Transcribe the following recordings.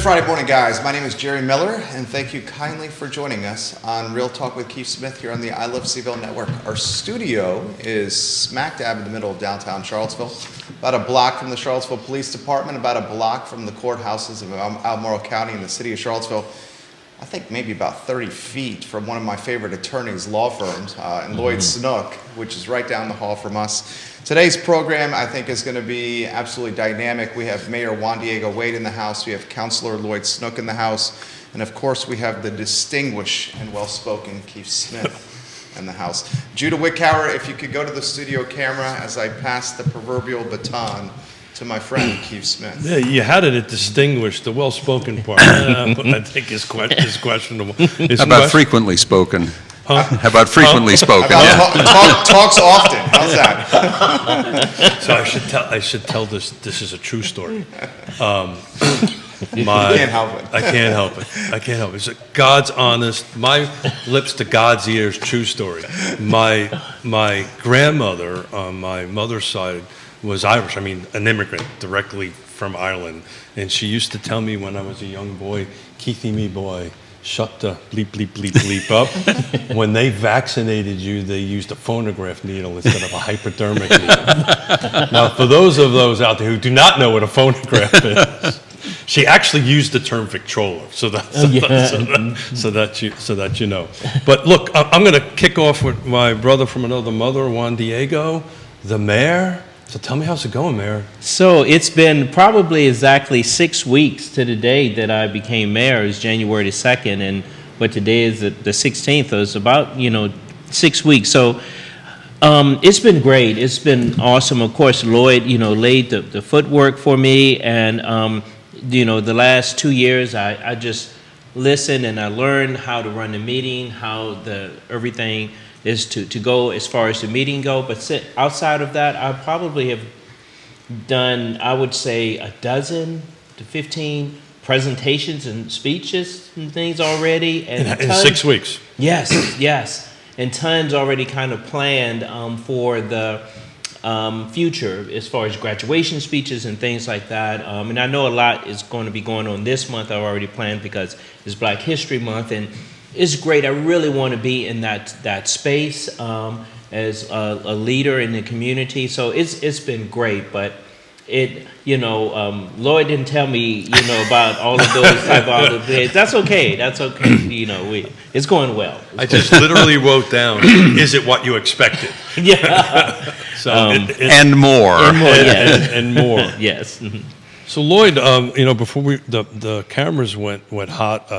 Friday morning, guys. My name is Jerry Miller, and thank you kindly for joining us on Real Talk with Keith Smith here on the I Love CVille Network. Our studio is smack dab in the middle of downtown Charlottesville, about a block from the Charlottesville Police Department, about a block from the courthouses of Albemarle County in the city of Charlottesville. I think maybe about 30 feet from one of my favorite attorneys' law firms, in Lloyd Snook, which is right down the hall from us. Today's program, I think, is going to be absolutely dynamic. We have Mayor Juandiego Wade in the house. We have Councilor Lloyd Snook in the house. And, of course, we have the distinguished and well-spoken Keith Smith in the house. Judah Wickhauer, if you could go to the studio camera as I pass the proverbial baton to my friend Keith Smith. Yeah, you had it at distinguished, the well-spoken part. I think is questionable. How about frequently spoken? Huh? How about frequently spoken? Talks often. How's that? So I should tell this. This is a true story. You can't help it. I can't help it. It's God's honest. My lips to God's ears. True story. My grandmother on my mother's side was Irish. I mean, an immigrant directly from Ireland, and she used to tell me when I was a young boy, "Keithy, me boy, shut the bleep, bleep, bleep, bleep up." When they vaccinated you, they used a phonograph needle instead of a hypodermic needle. Now, for those out there who do not know what a phonograph is, she actually used the term Victrola, so that you know. But look, I'm going to kick off with my brother from another mother, Juandiego, the mayor. So tell me, how's it going, Mayor? So it's been probably exactly 6 weeks to the day that I became mayor. It's January the 2nd, but today is the 16th. So it's about 6 weeks. So it's been great. It's been awesome. Of course, Lloyd laid the footwork for me, and the last 2 years I just listened and I learned how to run the meeting, how everything is to go as far as the meeting go. But outside of that, I probably have done, I would say, 12 to 15 presentations and speeches and things already. And in 6 weeks. Yes. And tons already kind of planned for the future as far as graduation speeches and things like that. And I know a lot is going to be going on this month. I've already planned because it's Black History Month, and it's great. I really want to be in that space as a leader in the community. So it's been great, but Lloyd didn't tell me about all of those type of other things. That's okay. It's going well. I just literally wrote down, is it what you expected? Yeah. So and more. And more. Yes. So Lloyd, before the cameras went hot,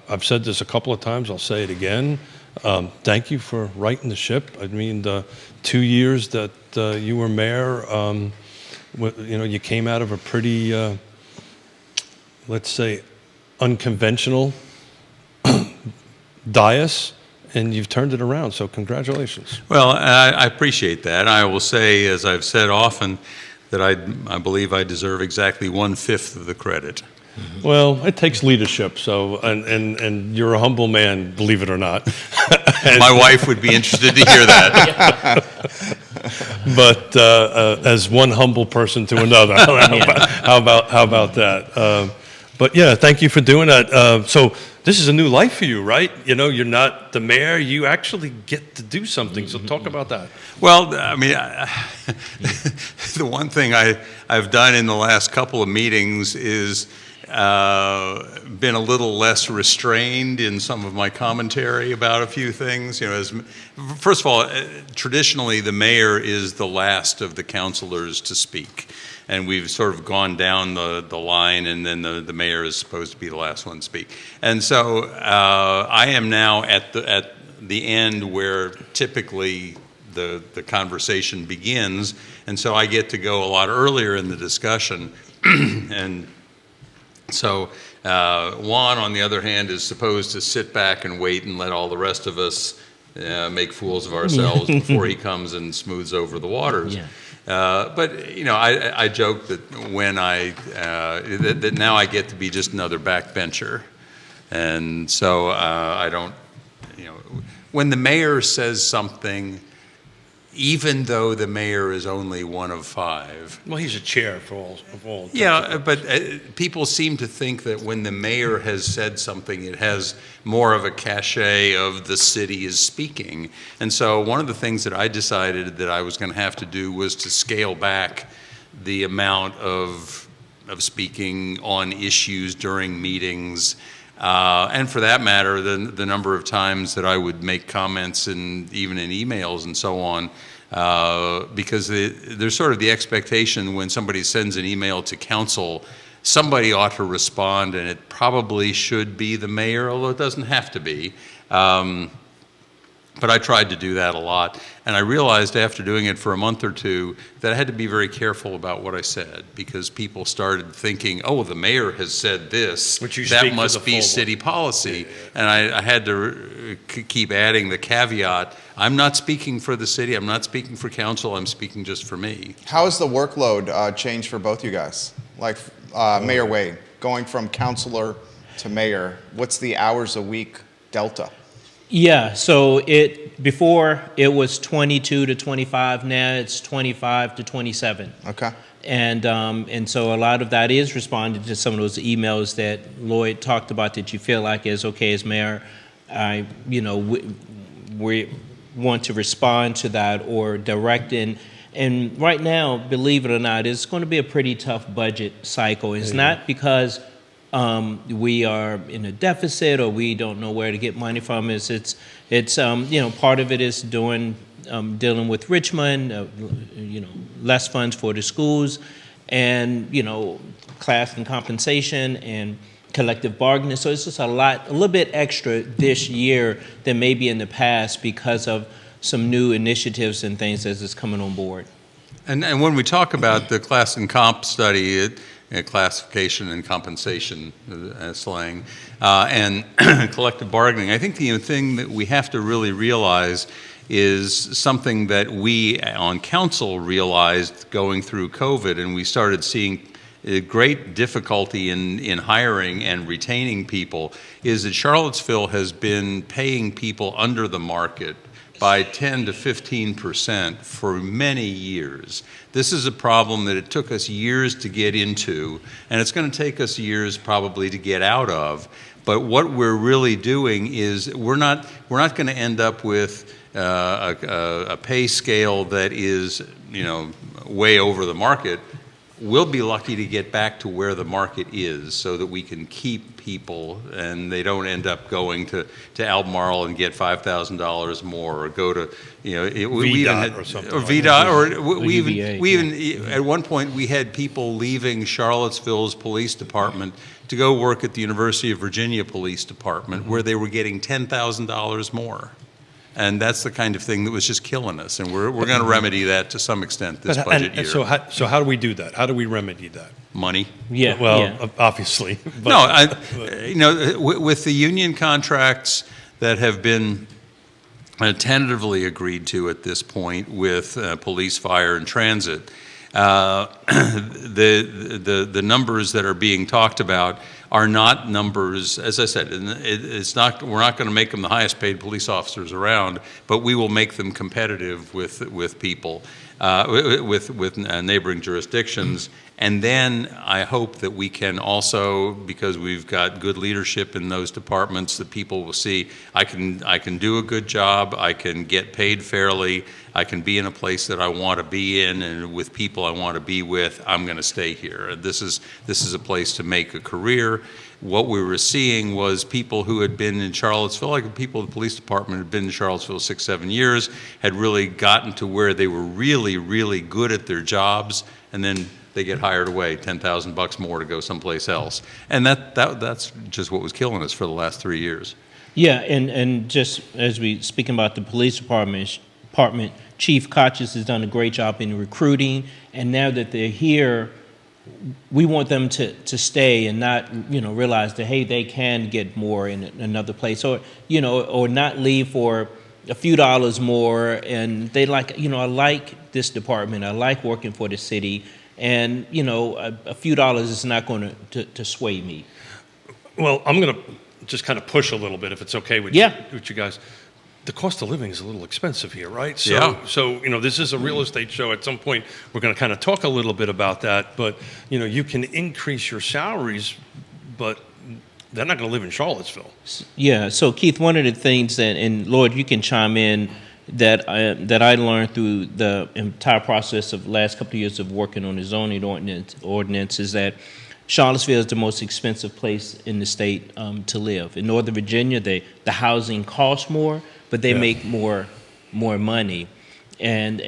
I've said this a couple of times. I'll say it again. Thank you for righting the ship. I mean, the 2 years that you were mayor, you came out of a pretty, let's say, unconventional dais, and you've turned it around. So congratulations. Well, I appreciate that. I will say, as I've said often, that I believe I deserve exactly 1/5 of the credit. Well, it takes leadership, so and you're a humble man, believe it or not. My wife would be interested to hear that. But as one humble person to another, how about that? But yeah, thank you for doing that. So this is a new life for you, right? You're not the mayor; you actually get to do something. So talk about that. Well, I mean, the one thing I've done in the last couple of meetings is been a little less restrained in some of my commentary about a few things. First of all, traditionally the mayor is the last of the councilors to speak, and we've sort of gone down the line, and then the mayor is supposed to be the last one to speak. And so I am now at the end where typically the conversation begins, and so I get to go a lot earlier in the discussion. And so Juan, on the other hand, is supposed to sit back and wait and let all the rest of us make fools of ourselves before he comes and smooths over the waters. Yeah. But I joke that when that now I get to be just another backbencher, and so I don't. When the mayor says something, even though the mayor is only one of 5. Well, he's a chair for all. Yeah, but people seem to think that when the mayor has said something, it has more of a cachet of the city is speaking. And so one of the things that I decided that I was going to have to do was to scale back the amount of speaking on issues during meetings. And for that matter, the number of times that I would make comments and even in emails and so on, because there's sort of the expectation when somebody sends an email to council, somebody ought to respond, and it probably should be the mayor, although it doesn't have to be. But I tried to do that a lot, and I realized after doing it for a month or two that I had to be very careful about what I said, because people started thinking, oh, the mayor has said this, that must be city policy. And I had to keep adding the caveat, I'm not speaking for the city, I'm not speaking for council, I'm speaking just for me. How has the workload changed for both you guys? Like Mayor Wade, going from councilor to mayor, what's the hours a week delta? Yeah, so before it was 22 to 25, now it's 25 to 27. Okay. And so a lot of that is responding to some of those emails that Lloyd talked about that you feel like is okay as mayor. We want to respond to that or direct in. And right now, believe it or not, it's going to be a pretty tough budget cycle. It's not because we are in a deficit or we don't know where to get money from. It's part of it is dealing with Richmond, less funds for the schools, and class and compensation and collective bargaining. So it's just a little bit extra this year than maybe in the past because of some new initiatives and things as it's coming on board. And when we talk about the class and comp study, classification and compensation slang, and collective bargaining, I think the thing that we have to really realize is something that we on council realized going through COVID, and we started seeing great difficulty in hiring and retaining people, is that Charlottesville has been paying people under the market by 10 to 15% for many years. This is a problem that it took us years to get into, and it's going to take us years probably to get out of. But what we're really doing is we're not going to end up with a pay scale that is way over the market. We'll be lucky to get back to where the market is so that we can keep people and they don't end up going to Albemarle and get $5,000 more or go to, VDOT or something. Or VDOT, or we even at one point we had people leaving Charlottesville's police department to go work at the University of Virginia Police Department where they were getting $10,000 more. And that's the kind of thing that was just killing us, and we're going to rememit that to some extent this budget year. So how do we do that? How do we remedy that? Money. Yeah. Well, obviously. But, with the union contracts that have been tentatively agreed to at this point with police, fire, and transit, the numbers that are being talked about are not numbers, as I said, we're not going to make them the highest paid police officers around, but we will make them competitive with people, with neighboring jurisdictions. And then I hope that we can also, because we've got good leadership in those departments, that people will see I can do a good job, I can get paid fairly, I can be in a place that I want to be in, and with people I want to be with, I'm going to stay here. This is a place to make a career. What we were seeing was people who had been in Charlottesville, like people in the police department had been in Charlottesville 6-7 years, had really gotten to where they were really, really good at their jobs, and then they get hired away, $10,000 more to go someplace else. And that's just what was killing us for the last 3 years. Yeah, and just as we speaking about the police department, Chief Kochis has done a great job in recruiting, and now that they're here, we want them to stay and not, realize that, hey, they can get more in another place, or not leave for a few dollars more, and they like, I like this department, I like working for the city, and, a few dollars is not going to sway me. Well, I'm going to just kind of push a little bit, if it's okay with Yeah. you guys. the cost of living is a little expensive here, right? So, Yeah. So, this is a real estate show. At some point, we're going to kind of talk a little bit about that. But, you can increase your salaries, but they're not going to live in Charlottesville. Yeah. So Keith, one of the things that, and Lloyd, you can chime in, that I learned through the entire process of the last couple of years of working on the zoning ordinance is that Charlottesville is the most expensive place in the state to live. In Northern Virginia, the housing costs more, but they make more money. And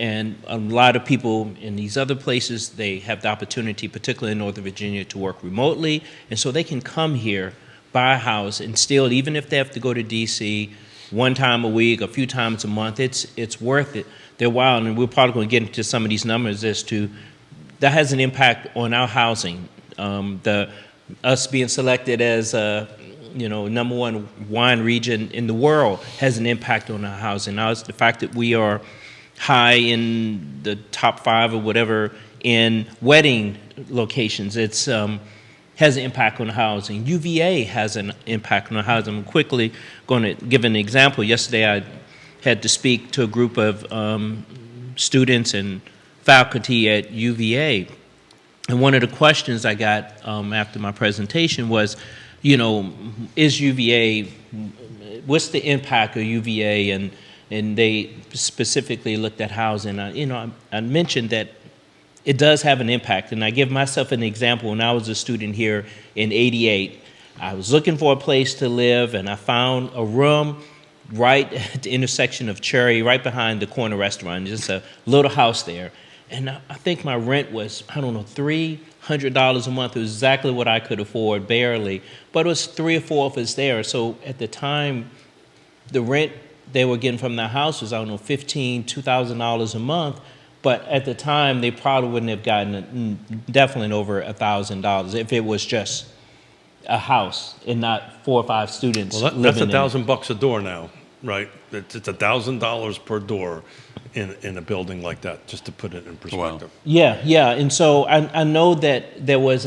a lot of people in these other places, they have the opportunity, particularly in Northern Virginia, to work remotely. And so they can come here, buy a house, and still, even if they have to go to D.C. one time a week, a few times a month, it's worth it. They're wild, and we're probably going to get into some of these numbers as to that has an impact on our housing. Us being selected as number one wine region in the world has an impact on our housing. Now, it's the fact that we are high in the top 5 or whatever in wedding locations. It's has an impact on housing. UVA has an impact on housing. I'm quickly going to give an example. Yesterday, I had to speak to a group of students and faculty at UVA. And one of the questions I got after my presentation was, is UVA, what's the impact of UVA? And they specifically looked at housing. I mentioned that it does have an impact. And I give myself an example. When I was a student here in '88, I was looking for a place to live, and I found a room right at the intersection of Cherry, right behind the corner restaurant, just a little house there. And I think my rent was, $300 a month. It was exactly what I could afford, barely. But it was 3 or 4 of us there. So at the time, the rent they were getting from the house was, $1,500, $2,000 a month. But at the time, they probably wouldn't have gotten definitely over $1,000 if it was just a house and not 4 or 5 students Well, living that's in it. $1,000 a door now, right? It's $1,000 per door in a building like that, just to put it in perspective. Yeah, and so I know that there was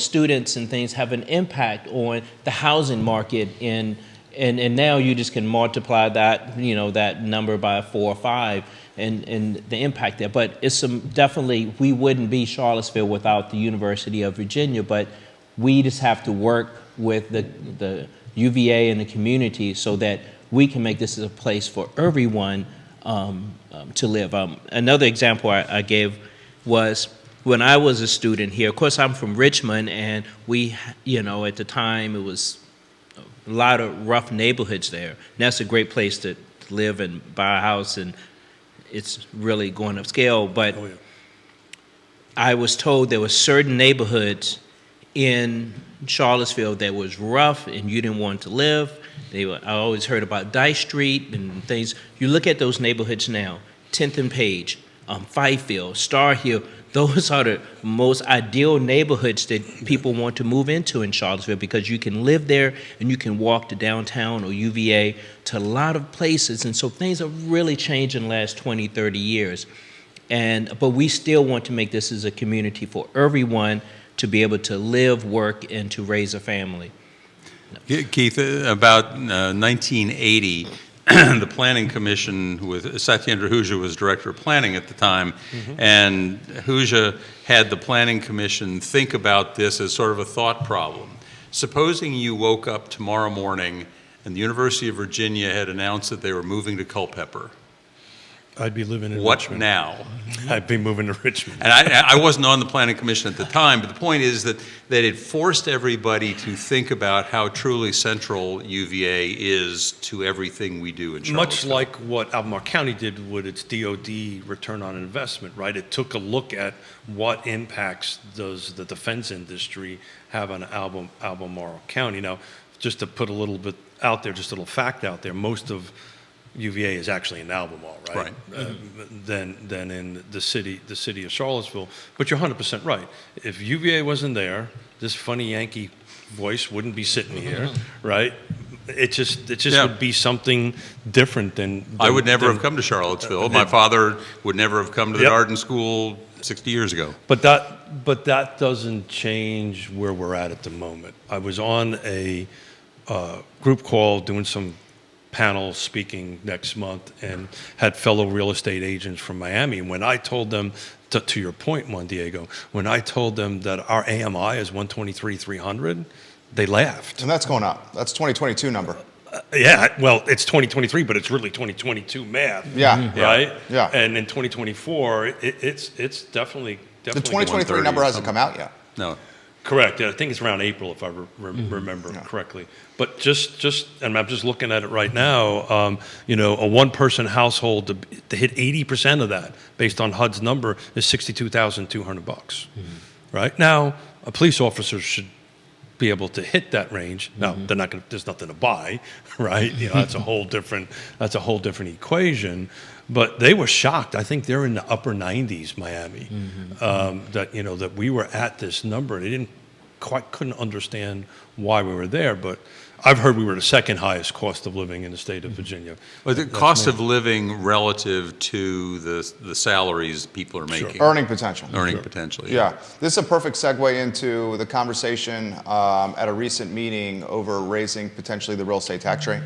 students and things have an impact on the housing market, and now you just can multiply that that number by 4 or 5, and the impact there. But it's definitely, we wouldn't be Charlottesville without the University of Virginia, but we just have to work with the UVA and the community so that we can make this a place for everyone to live. Another example I gave was when I was a student here. Of course, I'm from Richmond, and we, at the time, it was a lot of rough neighborhoods there. And that's a great place to live and buy a house, and it's really going upscale. But I was told there were certain neighborhoods in Charlottesville that was rough, and you didn't want to live. I always heard about Dice Street and things. You look at those neighborhoods now, 10th and Page, Fifeville, Star Hill. Those are the most ideal neighborhoods that people want to move into in Charlottesville, because you can live there and you can walk to downtown or UVA to a lot of places. And so things have really changed in the last 20, 30 years. But we still want to make this as a community for everyone to be able to live, work, and to raise a family. Keith, about 1980, the Planning Commission with Satyendra Huja was Director of Planning at the time, and Huja had the Planning Commission think about this as sort of a thought problem. Supposing you woke up tomorrow morning and the University of Virginia had announced that they were moving to Culpeper. I'd be living in What Richmond. now? I'd be moving to Richmond. And I wasn't on the Planning Commission at the time, but the point is that it forced everybody to think about how truly central UVA is to everything we do in Charlottesville. Much like what Albemarle County did with its DOD return on investment, right? It took a look at what impacts does the defense industry have on Albemarle County. Now, just to put a little bit out there, just a little fact out there, most of UVA is actually in Albemarle, right? Than in the city of Charlottesville. But you're 100% right. If UVA wasn't there, this funny Yankee voice wouldn't be sitting here, right? It just would be something different than I would never have come to Charlottesville. My father would never have come to the Darden School 60 years ago. But that doesn't change where we're at the moment. I was on a group call doing some panel speaking next month and had fellow real estate agents from Miami. When I told them, to your point, Juandiego, when I told them that our AMI is 123,300, they laughed. And that's going up. That's 2022 number. Yeah, well, it's 2023, but it's really 2022 math. Yeah. Right? Yeah. And in 2024, it's definitely The 2023 number hasn't come out yet. No. correct. Yeah, I think it's around April if I remember correctly. But just and I'm just looking at it right now. A one-person household to hit 80% of that, based on HUD's number, is $62,200. Right now, a police officer should be able to hit that range. Now, they're not going. There's nothing to buy, right? That's a whole different equation. But they were shocked. I think they're in the upper 90s, Miami. That we were at this number. They couldn't understand why we were there. But I've heard we were the second highest cost of living in the state of Virginia. But the cost of living relative to the salaries people are making. Earning potential. Earning potential. Yeah. This is a perfect segue into the conversation at a recent meeting over raising potentially the real estate tax rate.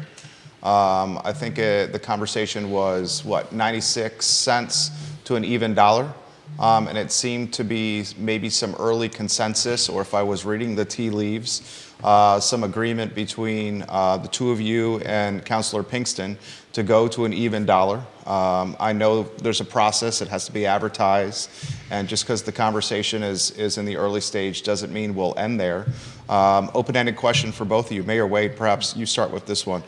I think the conversation was, 96 cents to an even dollar. And it seemed to be maybe some early consensus, or if I was reading the tea leaves, some agreement between the two of you and Councilor Pinkston to go to an even dollar. I know there's a process, it has to be advertised, and just because the conversation is in the early stage doesn't mean we'll end there. Open-ended question for both of you. Mayor Wade, perhaps you start with this one.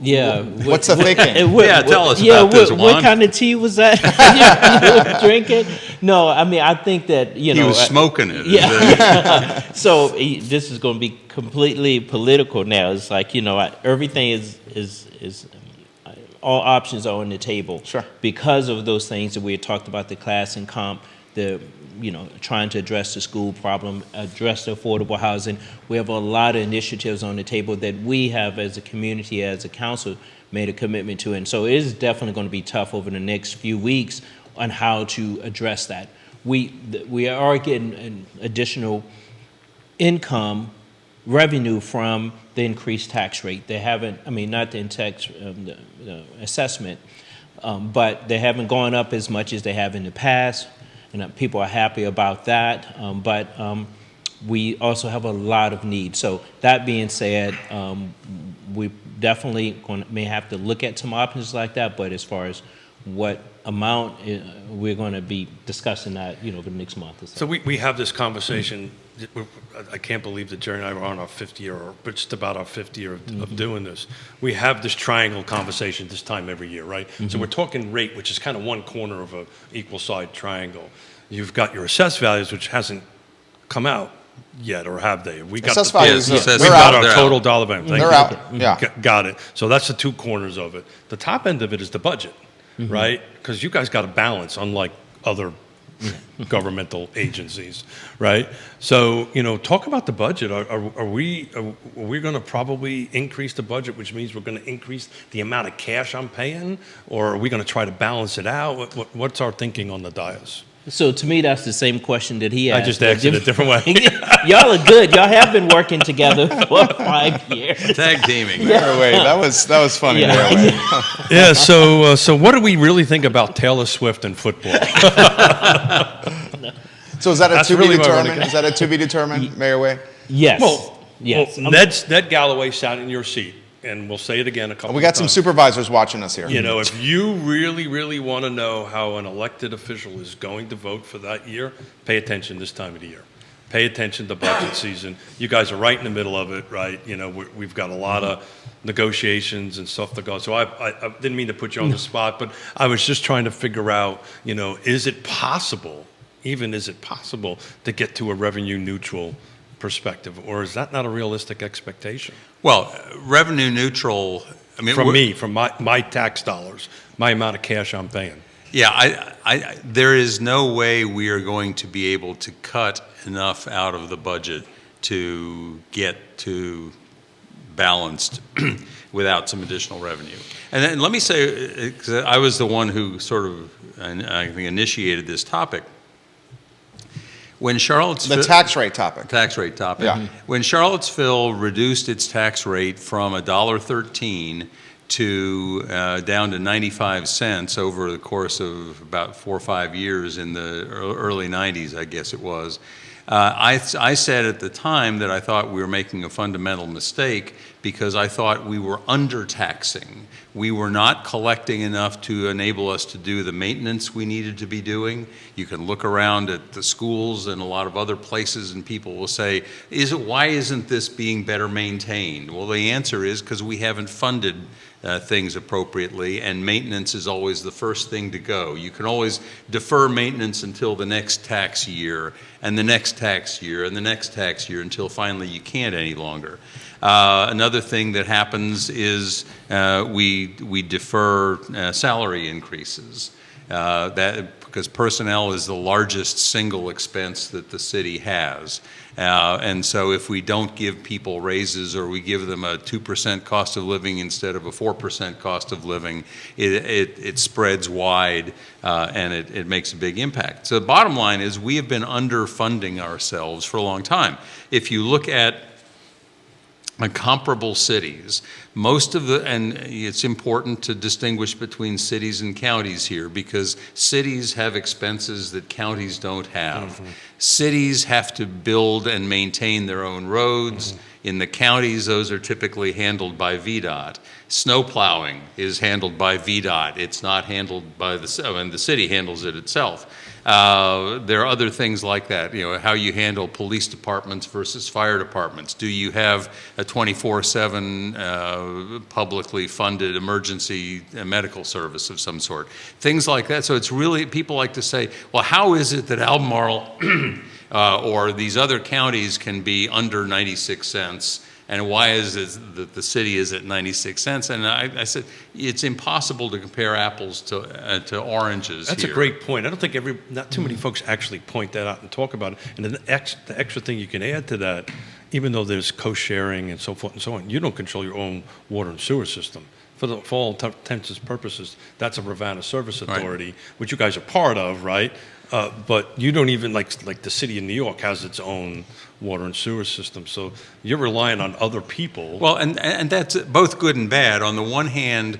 Yeah. What's the thinking? Tell us about this, Juan. What kind of tea was that you were drinking? No, I mean, I think that, He was smoking it. Yeah. So this is going to be completely political now. It's like, everything is all options are on the table. Sure. Because of those things that we had talked about, the class and comp, trying to address the school problem, address the affordable housing. We have a lot of initiatives on the table that we have as a community, as a council, made a commitment to. And so it is definitely going to be tough over the next few weeks on how to address that. We are getting an additional income revenue from the increased tax rate. They haven't, not the tax the assessment, but they haven't gone up as much as they have in the past. And people are happy about that, but we also have a lot of needs. So that being said, we definitely may have to look at some options like that, but as far as what amount, we're going to be discussing that, over the next month or so. So we have this conversation. I can't believe that Jerry and I were on our 5th year, or just about our 5th year of doing this. We have this triangle conversation this time every year, right? So we're talking rate, which is kind of one corner of a equal side triangle. You've got your assessed values, which hasn't come out yet, or have they? We got Assessed the, values, Yes, they're we've got out. our total dollar value. Thank They're you. out, yeah. Got it. So that's the two corners of it. The top end of it is the budget, right? Because you guys got a balance, unlike other governmental agencies, right? So, talk about the budget. Are we going to probably increase the budget, which means we're going to increase the amount of cash I'm paying, or are we going to try to balance it out? What's our thinking on the dais? So to me, that's the same question that he asked. I just asked it a different way. Y'all are good. Y'all have been working together for 5 years. Tag teaming. Mayor Wade, that was funny. Yeah. Mayor Wade. Yeah. So what do we really think about Taylor Swift and football? So is that a That's to be really where I wanna determined? go. Is that a to be determined, Mayor Wade? Yes. Yes. Ned Galloway sat in your seat, and we'll say it again a couple We got of some times. supervisors watching us here. If you really, really want to know how an elected official is going to vote for that year, pay attention this time of the year. Pay attention to budget season. You guys are right in the middle of it, right? We've got a lot of negotiations and stuff to go. So I didn't mean to put you on the spot, but I was just trying to figure out, is it possible to get to a revenue neutral perspective, or is that not a realistic expectation? Well, revenue neutral. From my tax dollars, my amount of cash I'm paying. Yeah, there is no way we are going to be able to cut enough out of the budget to get to balanced without some additional revenue. And then let me say, because I was the one who sort of, I think, initiated this topic. When Charlottesville... The tax rate topic. Tax rate topic. Yeah. When Charlottesville reduced its tax rate from $1.13 to down to 95 cents over the course of about 4 or 5 years in the early 90s, I guess it was. I said at the time that I thought we were making a fundamental mistake because I thought we were undertaxing. We were not collecting enough to enable us to do the maintenance we needed to be doing. You can look around at the schools and a lot of other places and people will say, why isn't this being better maintained? Well, the answer is because we haven't funded things appropriately, and maintenance is always the first thing to go. You can always defer maintenance until the next tax year, and the next tax year, and the next tax year, until finally you can't any longer. Another thing that happens is we defer salary increases. Because personnel is the largest single expense that the city has. And so if we don't give people raises or we give them a 2% cost of living instead of a 4% cost of living, it spreads wide and it makes a big impact. So the bottom line is we have been underfunding ourselves for a long time. If you look at comparable cities, and it's important to distinguish between cities and counties here because cities have expenses that counties don't have. Mm-hmm. Cities have to build and maintain their own roads. Mm-hmm. In the counties, those are typically handled by VDOT. Snow plowing is handled by VDOT. It's not handled by the city handles it itself. There are other things like that, how you handle police departments versus fire departments. Do you have a 24/7 publicly funded emergency medical service of some sort? Things like that. So it's really, people like to say, well, how is it that Albemarle or these other counties can be under 96 cents? And why is it that the city is at 96 cents? And I said, it's impossible to compare apples to oranges. That's here. a great point. I don't think not too many folks actually point that out and talk about it. And the extra thing you can add to that, even though there's co-sharing and so forth and so on, you don't control your own water and sewer system. For all intents and purposes, that's a Ravenna Service Authority, right, which you guys are part of, right? But you don't even, like the city of New York has its own water and sewer system, so you're relying on other people. Well, and that's both good and bad. On the one hand,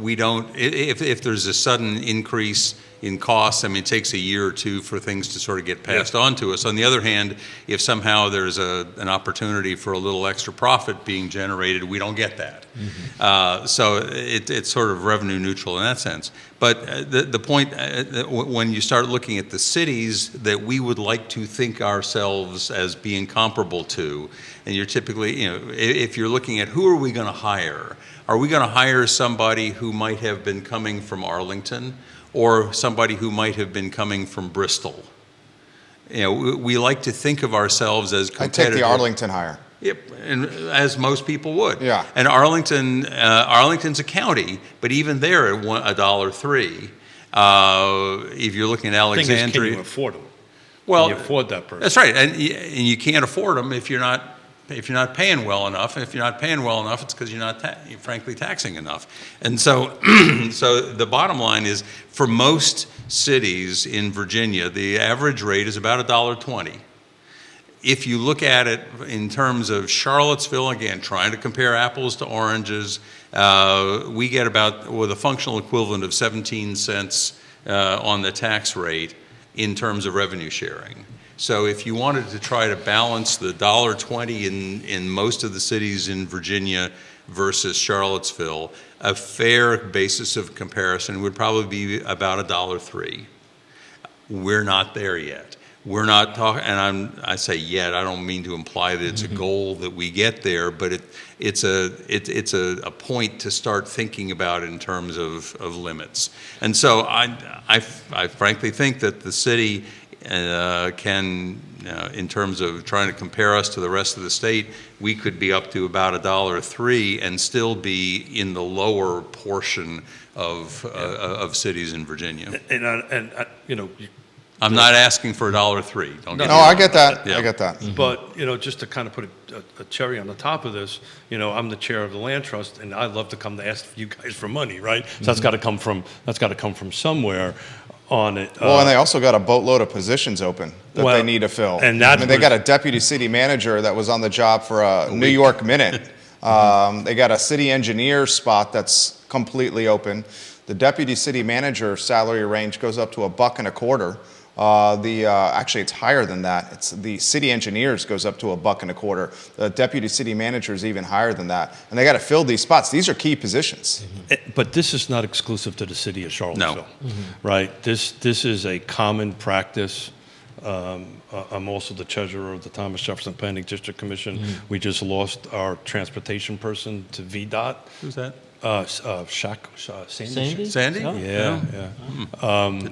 we don't, if there's a sudden increase in costs, I mean, it takes a year or two for things to sort of get passed on to us. On the other hand, if somehow there's an opportunity for a little extra profit being generated, we don't get that. Mm-hmm. So it's sort of revenue neutral in that sense. But the point, when you start looking at the cities that we would like to think ourselves as being comparable to, and you're typically, if you're looking at who are we going to hire? Are we going to hire somebody who might have been coming from Arlington, or somebody who might have been coming from Bristol? We like to think of ourselves as competitive. I'd take the Arlington hire. Yep, and as most people would. Yeah. And Arlington's a county, but even there at $1.03. If you're looking at Alexandria, can you afford them? Well, can you afford that person? That's right, and you can't afford them if you're not paying well enough. And if you're not paying well enough, it's because you're frankly taxing enough. And so, so the bottom line is, for most cities in Virginia, the average rate is about $1.20. If you look at it in terms of Charlottesville, again, trying to compare apples to oranges, we get about, with a functional equivalent of 17 cents on the tax rate in terms of revenue sharing. So if you wanted to try to balance the $1.20 in most of the cities in Virginia versus Charlottesville, a fair basis of comparison would probably be about $1.03. We're not there yet. We're not talking, and I say yet, I don't mean to imply that it's a goal that we get there, but it's a point to start thinking about in terms of limits. And so I frankly think that the city can, in terms of trying to compare us to the rest of the state, we could be up to about $1.03 and still be in the lower portion of cities in Virginia. I'm not asking for $1.03. Don't get me wrong. I get that. Yeah. I get that. But, just to kind of put a cherry on the top of this, I'm the chair of the land trust, and I love to come to ask you guys for money, right? So that's got to come from somewhere on it. Well, and they also got a boatload of positions open that they need to fill. And that's they got a deputy city manager that was on the job for a New York Minute. They got a city engineer spot that's completely open. The deputy city manager salary range goes up to $1.25. Actually, it's higher than that. It's the city engineers goes up to $1.25. The deputy city manager is even higher than that. And they got to fill these spots. These are key positions. But this is not exclusive to the city of Charlottesville, right? This is a common practice. I'm also the treasurer of the Thomas Jefferson Planning District Commission. We just lost our transportation person to VDOT. Who's that? Sandy? Sandy? Oh. Yeah.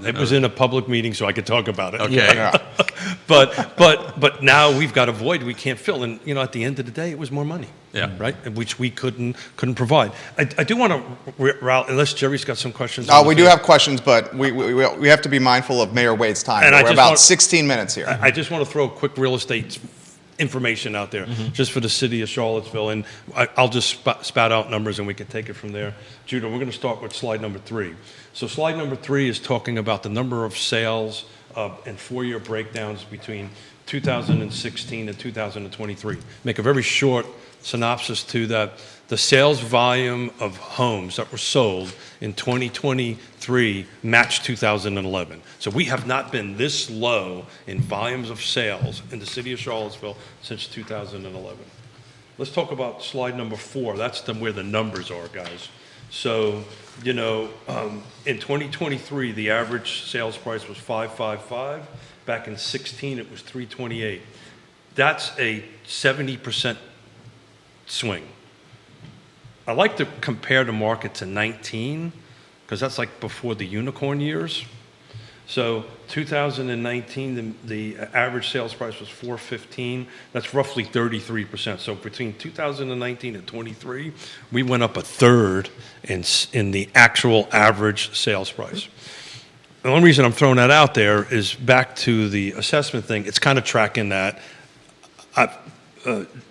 It was in a public meeting, so I could talk about it. Okay. Yeah. But now we've got a void we can't fill, and at the end of the day, it was more money. Yeah. Right, which we couldn't provide. I do want to, unless Jerry's got some questions. We do have questions, but we have to be mindful of Mayor Wade's time. And We're about 16 minutes here. I just want to throw a quick real estate information out there, just for the city of Charlottesville, and I'll just spout out numbers and we can take it from there. Judah, we're going to start with slide number 3. So slide number 3 is talking about the number of sales and 4-year breakdowns between 2016 and 2023. Make a very short synopsis to that. The sales volume of homes that were sold in 2023 matched 2011. So we have not been this low in volumes of sales in the city of Charlottesville since 2011. Let's talk about slide number 4. That's where the numbers are, guys. So, in 2023, the average sales price was $555. Back in 16, it was $328. That's a 70% swing. I like to compare the market to 19 because that's like before the unicorn years. So 2019, the average sales price was $415. That's roughly 33%. So between 2019 and 23, we went up a third in the actual average sales price. The only reason I'm throwing that out there is back to the assessment thing. It's kind of tracking that.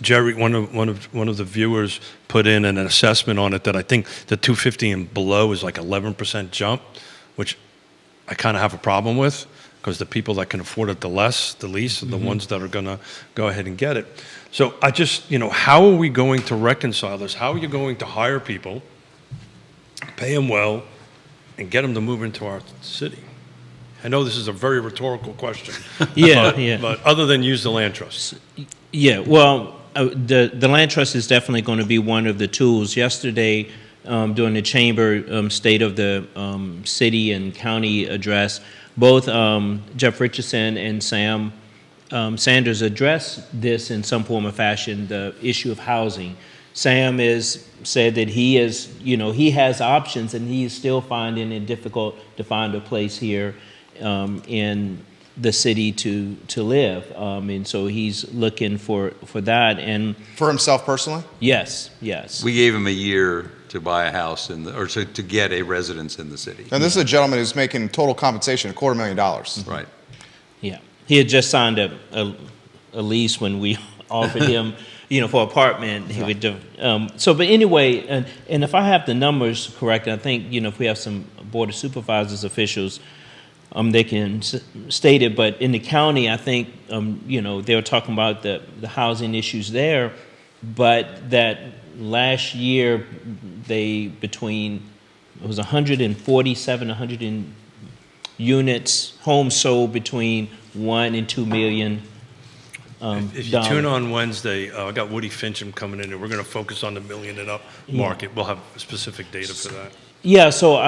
Jerry, one of the viewers put in an assessment on it that I think the 250 and below is like 11% jump, which I kind of have a problem with because the people that can afford it the least are the ones that are going to go ahead and get it. So I just, how are we going to reconcile this? How are you going to hire people, pay them well, and get them to move into our city? I know this is a very rhetorical question. But other than use the land trust. Yeah, well, the land trust is definitely going to be one of the tools. Yesterday, during the chamber state of the city and county address, both Jeff Richardson and Sam Sanders addressed this in some form or fashion, the issue of housing. Sam said that he has options and he is still finding it difficult to find a place here in the city to live, and so he's looking for that. And For himself personally? yes. We gave him a year to buy a house or to get a residence in the city. And this is a gentleman who's making total compensation $250,000. Right. Yeah, he had just signed a lease when we offered him, for apartment. He would do. But anyway, and if I have the numbers correct, I think if we have some board of supervisors officials, they can state it. But in the county, I think they were talking about the housing issues there, but that last year it was 100 units, homes sold between 1 and 2 million. If you tune on Wednesday, I got Woody Fincham coming in, and we're going to focus on the million and up market. We'll have specific data for that. Yeah, so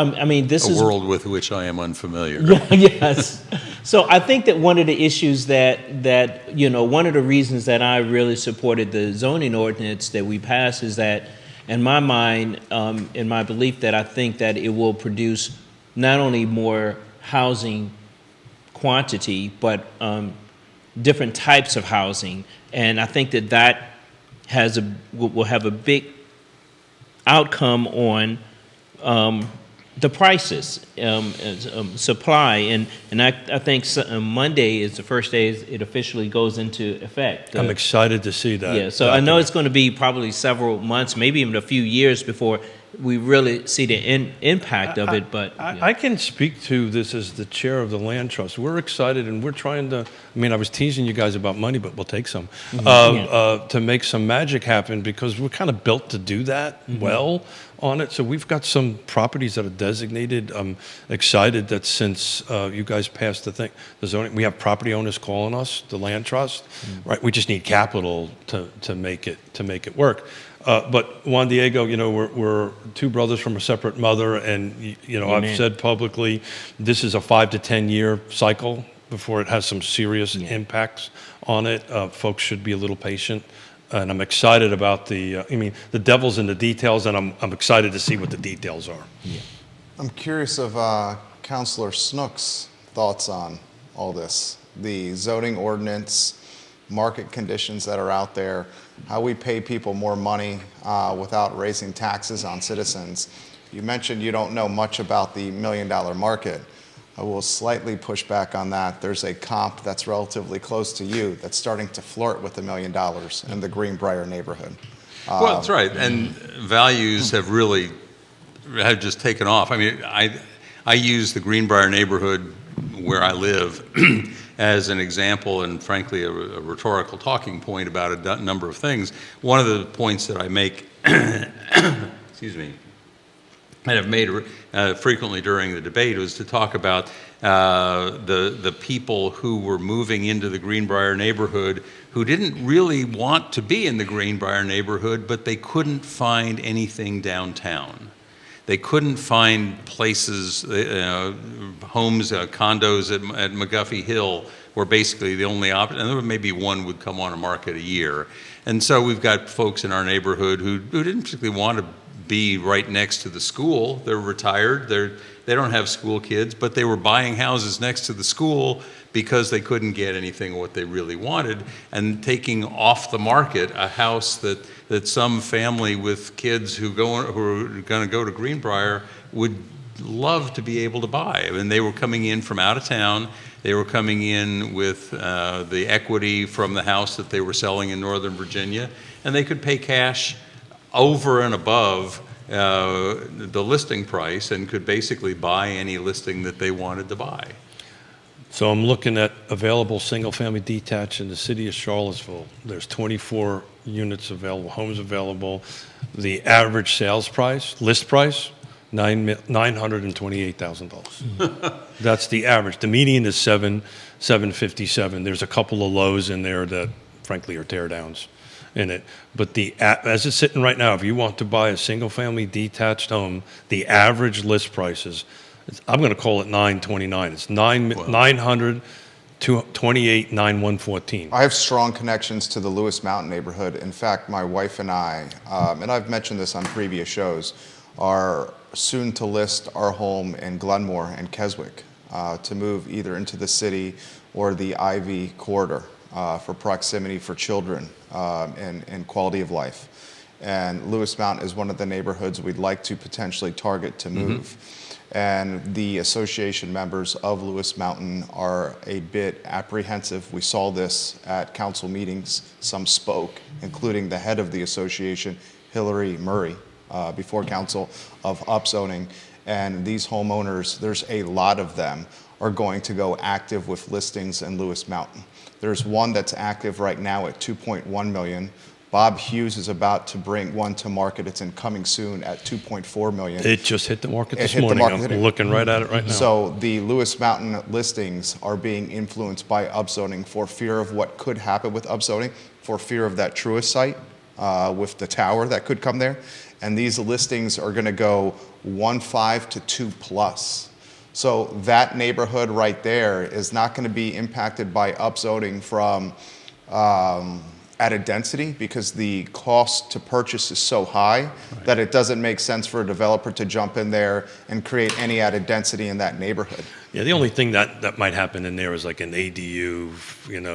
this is a world with which I am unfamiliar. Yes. So I think that one of the issues that one of the reasons that I really supported the zoning ordinance that we passed is that, in my mind, in my belief, that I think that it will produce not only more housing quantity, but different types of housing, and I think that will have a big outcome on the prices, supply, and I think Monday is the first day it officially goes into effect. I'm excited to see that. Yeah, so I know it's going to be probably several months, maybe even a few years before we really see the impact of it. But I can speak to this as the chair of the land trust. We're excited, and we're trying to. I mean, I was teasing you guys about money, but we'll take some to make some magic happen, because we're kind of built to do that well on it. So we've got some properties that are designated. I'm excited that since you guys passed the zoning, we have property owners calling us, the land trust. Right, we just need capital to make it work. But Juandiego, we're two brothers from a separate mother, and Amen. I've said publicly, this is a 5 to 10 year cycle before it has some serious impacts on it. Folks should be a little patient, and I'm excited about the devil's in the details, and I'm excited to see what the details are. Yeah. I'm curious of Councilor Snook's thoughts on all this, the zoning ordinance, market conditions that are out there, how we pay people more money without raising taxes on citizens. You mentioned you don't know much about the $1 million market. I will slightly push back on that. There's a comp that's relatively close to you that's starting to flirt with $1 million in the Greenbrier neighborhood. Well, that's right, and values have just taken off. I mean, I use the Greenbrier neighborhood where I live as an example, and frankly a rhetorical talking point about a number of things. One of the points that I make, excuse me, and have made frequently during the debate, was to talk about the people who were moving into the Greenbrier neighborhood who didn't really want to be in the Greenbrier neighborhood, but they couldn't find anything downtown. They couldn't find places, homes, condos at McGuffey Hill were basically the only option, and there maybe one would come on a market a year. And so we've got folks in our neighborhood who didn't particularly want to be right next to the school. They're retired, they don't have school kids, but they were buying houses next to the school because they couldn't get anything what they really wanted, and taking off the market a house that some family with kids who are going to go to Greenbrier would love to be able to buy. I mean, they were coming in from out of town. They were coming in with the equity from the house that they were selling in Northern Virginia, and they could pay cash over and above the listing price and could basically buy any listing that they wanted to buy. So I'm looking at available single-family detached in the city of Charlottesville. There's 24 units available, homes available. The average sales price, list price, $928,000. That's the average. The median is $757. There's a couple of lows in there that, frankly, are tear downs in it. But as it's sitting right now, if you want to buy a single-family detached home, the average list price is, I'm going to call it $929. It's $928,914. I have strong connections to the Lewis Mountain neighborhood. In fact, my wife and I, and I've mentioned this on previous shows, are soon to list our home in Glenmore and Keswick to move either into the city or the Ivy corridor for proximity for children and quality of life. And Lewis Mountain is one of the neighborhoods we'd like to potentially target to move. And the association members of Lewis Mountain are a bit apprehensive. We saw this at council meetings. Some spoke, including the head of the association, Hillary Murray, before council, of upzoning. And these homeowners, there's a lot of them, are going to go active with listings in Lewis Mountain. There's one that's active right now at 2.1 million. Bob Hughes is about to bring one to market. It's coming soon at 2.4 million. It just hit the market this morning. I'm looking right at it right now. So the Lewis Mountain listings are being influenced by upzoning for fear of what could happen with upzoning, for fear of that Truist site with the tower that could come there. And these listings are going to go 1.5 to 2+. So that neighborhood right there is not going to be impacted by upzoning from added density, because the cost to purchase is so high that it doesn't make sense for a developer to jump in there and create any added density in that neighborhood. Yeah, the only thing that might happen in there is like an ADU,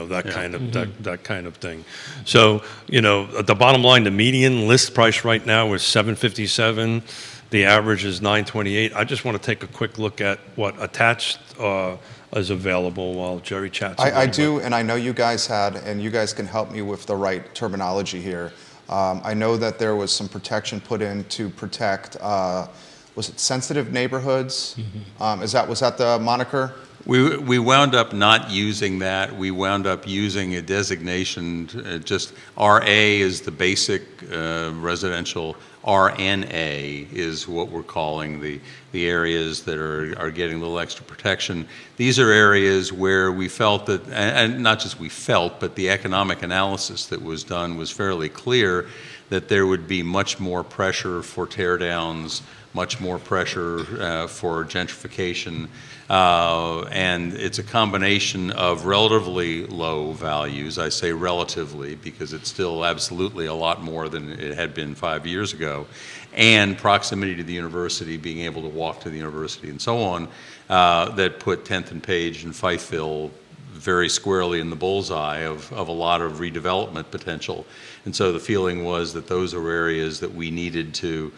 that kind of thing. So, at the bottom line, the median list price right now is $757. The average is $928. I just want to take a quick look at what attached is available while Jerry chats. I do, and I know you guys had, and you guys can help me with the right terminology here. I know that there was some protection put in to protect, was it sensitive neighborhoods? Was that the moniker? We wound up not using that. We wound up using a designation, just RA is the basic residential. RNA is what we're calling the areas that are getting a little extra protection. These are areas where we felt that, and not just we felt, but the economic analysis that was done was fairly clear that there would be much more pressure for tear downs, much more pressure for gentrification, and it's a combination of relatively low values. I say relatively because it's still absolutely a lot more than it had been 5 years ago, and proximity to the university, being able to walk to the university and so on, that put 10th and Page and Fifeville very squarely in the bullseye of a lot of redevelopment potential. And so the feeling was that those are areas that we needed to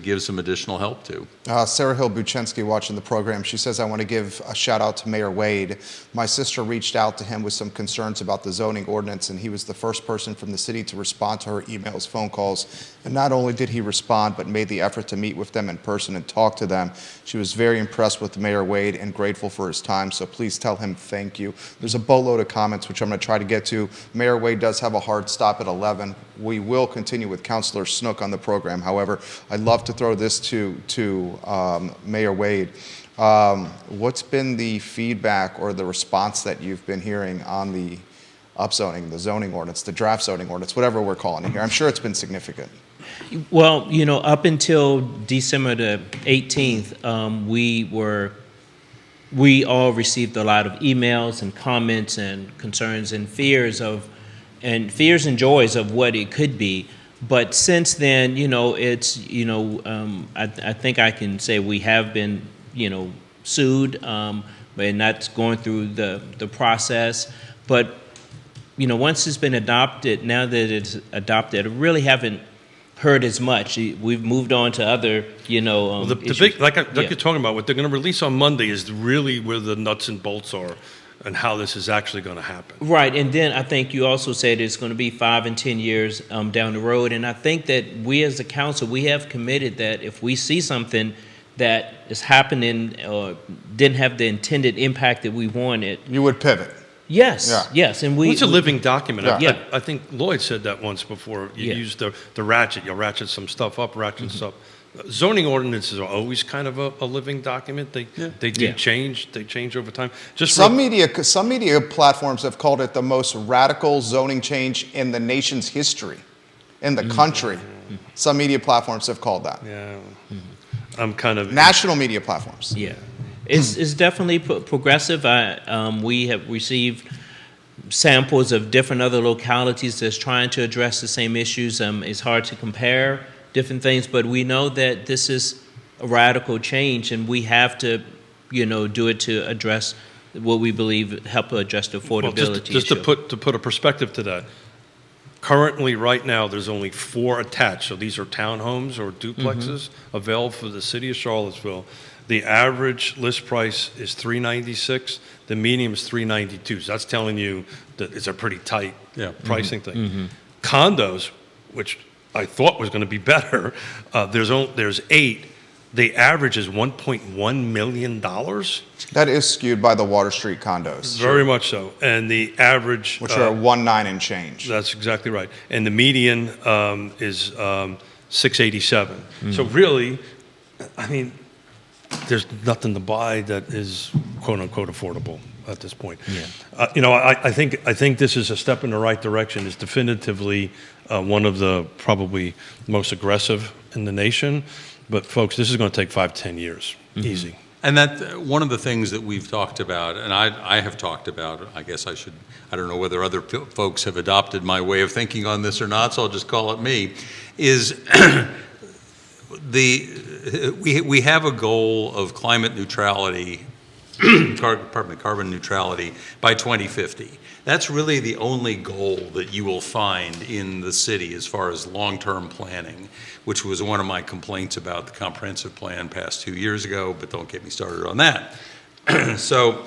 give some additional help to. Sarah Hill Buchensky watching the program, she says, I want to give a shout out to Mayor Wade. My sister reached out to him with some concerns about the zoning ordinance, and he was the first person from the city to respond to her emails, phone calls. And not only did he respond, but made the effort to meet with them in person and talk to them. She was very impressed with Mayor Wade and grateful for his time, so please tell him thank you. There's a boatload of comments, which I'm going to try to get to. Mayor Wade does have a hard stop at 11. We will continue with Councilor Snook on the program. However, I'd love to throw this to Mayor Wade. What's been the feedback or the response that you've been hearing on the upzoning, the zoning ordinance, the draft zoning ordinance, whatever we're calling it here? I'm sure it's been significant. Well, up until December the 18th, we all received a lot of emails and comments and concerns and fears and joys of what it could be. But since then, it's, I think I can say we have been, sued, and that's going through the process. But, once it's been adopted, now that it's adopted, I really haven't heard as much. We've moved on to other, Well, the big, like you're talking about, what they're going to release on Monday is really where the nuts and bolts are and how this is actually going to happen. Right, and then I think you also said it's going to be 5 and 10 years down the road, and I think that we as a council, we have committed that if we see something that is happening or didn't have the intended impact that we wanted. You would pivot. Yes, Yeah. yes, and It's a living document. Yeah. I think Lloyd said that once before. You use the ratchet. You'll ratchet some stuff up, ratchet stuff. Zoning ordinances are always kind of a living document. They do change. They change over time. Some media platforms have called it the most radical zoning change in the nation's history, in the country. Some media platforms have called that. Yeah, I'm kind of national media platforms. Yeah, it's definitely progressive. We have received samples of different other localities that's trying to address the same issues. It's hard to compare different things, but we know that this is a radical change, and we have to, do it to address what we believe help address the affordability just issue. to put a perspective to that. Currently, right now, there's only 4 attached. So these are townhomes or duplexes available for the city of Charlottesville. The average list price is $396. The median is $392. So that's telling you that it's a pretty tight pricing thing. Condos, which I thought was going to be better, there's 8. The average is $1.1 million. That is skewed by the Water Street condos. Very much so. And the average, which are 1.9 and change. That's exactly right. And the median is $687. So really, I mean, there's nothing to buy that is quote unquote affordable at this point. I think this is a step in the right direction. It's definitively one of the probably most aggressive in the nation. But folks, this is going to take 5-10 years, easy. And that one of the things that we've talked about, and I have talked about, I guess I don't know whether other folks have adopted my way of thinking on this or not, so I'll just call it me, is we have a goal of climate neutrality, carbon neutrality by 2050. That's really the only goal that you will find in the city as far as long-term planning, which was one of my complaints about the comprehensive plan passed 2 years ago, but don't get me started on that. So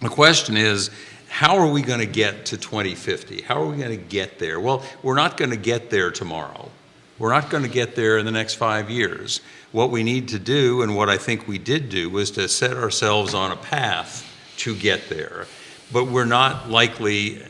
the question is, how are we going to get to 2050? How are we going to get there? Well, we're not going to get there tomorrow. We're not going to get there in the next 5 years. What we need to do, and what I think we did do, was to set ourselves on a path to get there. But we're not likely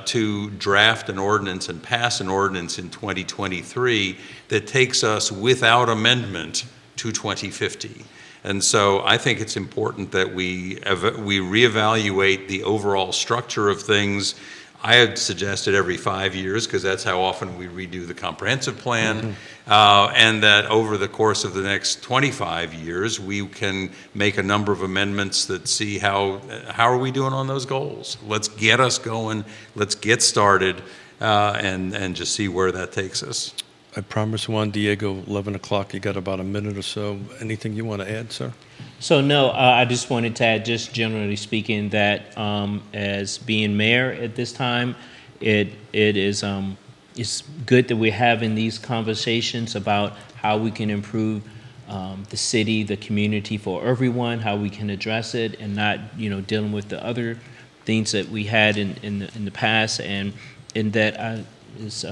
to draft an ordinance and pass an ordinance in 2023 that takes us without amendment to 2050. And so I think it's important that we reevaluate the overall structure of things. I had suggested every 5 years, because that's how often we redo the comprehensive plan, and that over the course of the next 25 years, we can make a number of amendments that see how are we doing on those goals. Let's get us going, let's get started, and just see where that takes us. I promise Juandiego, 11 o'clock, you got about a minute or so. Anything you want to add, sir? So no, I just wanted to add, just generally speaking, that as being mayor at this time, it is it's good that we're having these conversations about how we can improve the city, the community for everyone, how we can address it, and not dealing with the other things that we had in the past, and in that is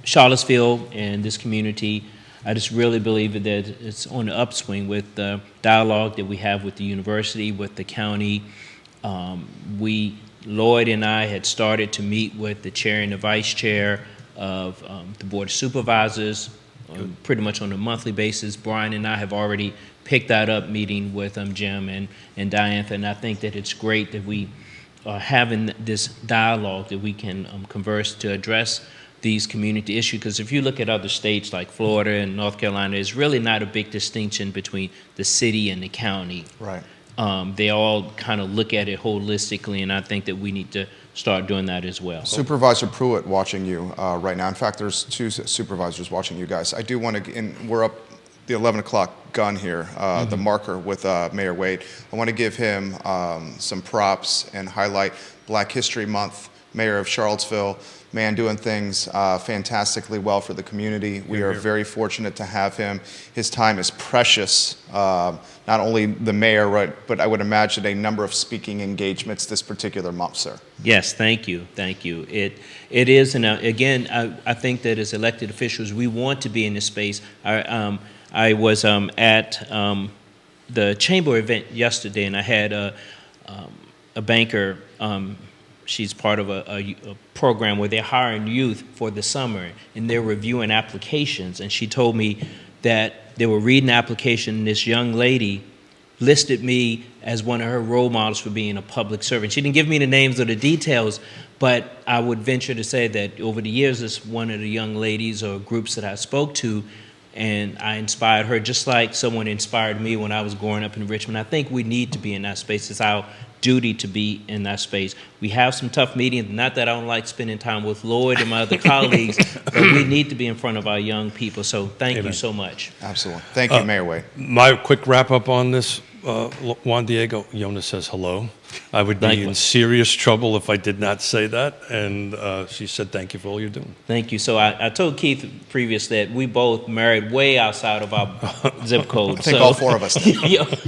Charlottesville and this community. I just really believe that it's on the upswing with the dialogue that we have with the university, with the county. Lloyd and I had started to meet with the chair and the vice chair of the Board of Supervisors pretty much on a monthly basis. Brian and I have already picked that up, meeting with Jim and Diantha, and I think that it's great that we are having this dialogue, that we can converse to address these community issues, because if you look at other states like Florida and North Carolina, there's really not a big distinction between the city and the county. Right. They all kind of look at it holistically, and I think that we need to start doing that as well. Supervisor Pruitt watching you right now. In fact, there's two supervisors watching you guys. I do want to, and we're up the 11 o'clock gun here, the marker with Mayor Wade. I want to give him some props and highlight Black History Month, Mayor of Charlottesville, man doing things fantastically well for the community. We are very fortunate to have him. His time is precious. Not only the mayor, right, but I would imagine a number of speaking engagements this particular month, sir. Yes, thank you, thank you. It is, and again, I think that as elected officials, we want to be in this space. I was at the chamber event yesterday, and I had a banker. She's part of a program where they're hiring youth for the summer, and they're reviewing applications. And she told me that they were reading the application, and this young lady listed me as one of her role models for being a public servant. She didn't give me the names or the details, but I would venture to say that over the years, it's one of the young ladies or groups that I spoke to, and I inspired her just like someone inspired me when I was growing up in Richmond. I think we need to be in that space. It's our duty to be in that space. We have some tough meetings, not that I don't like spending time with Lloyd and my other colleagues, but we need to be in front of our young people. So thank you so much. Absolutely. Thank you, Mayor Wade. My quick wrap up on this, Juandiego, Yonna says hello. I would be in serious trouble if I did not say that, and she said thank you for all you're doing. Thank you. So I told Keith previously that we both married way outside of our zip code. I think all four of us did.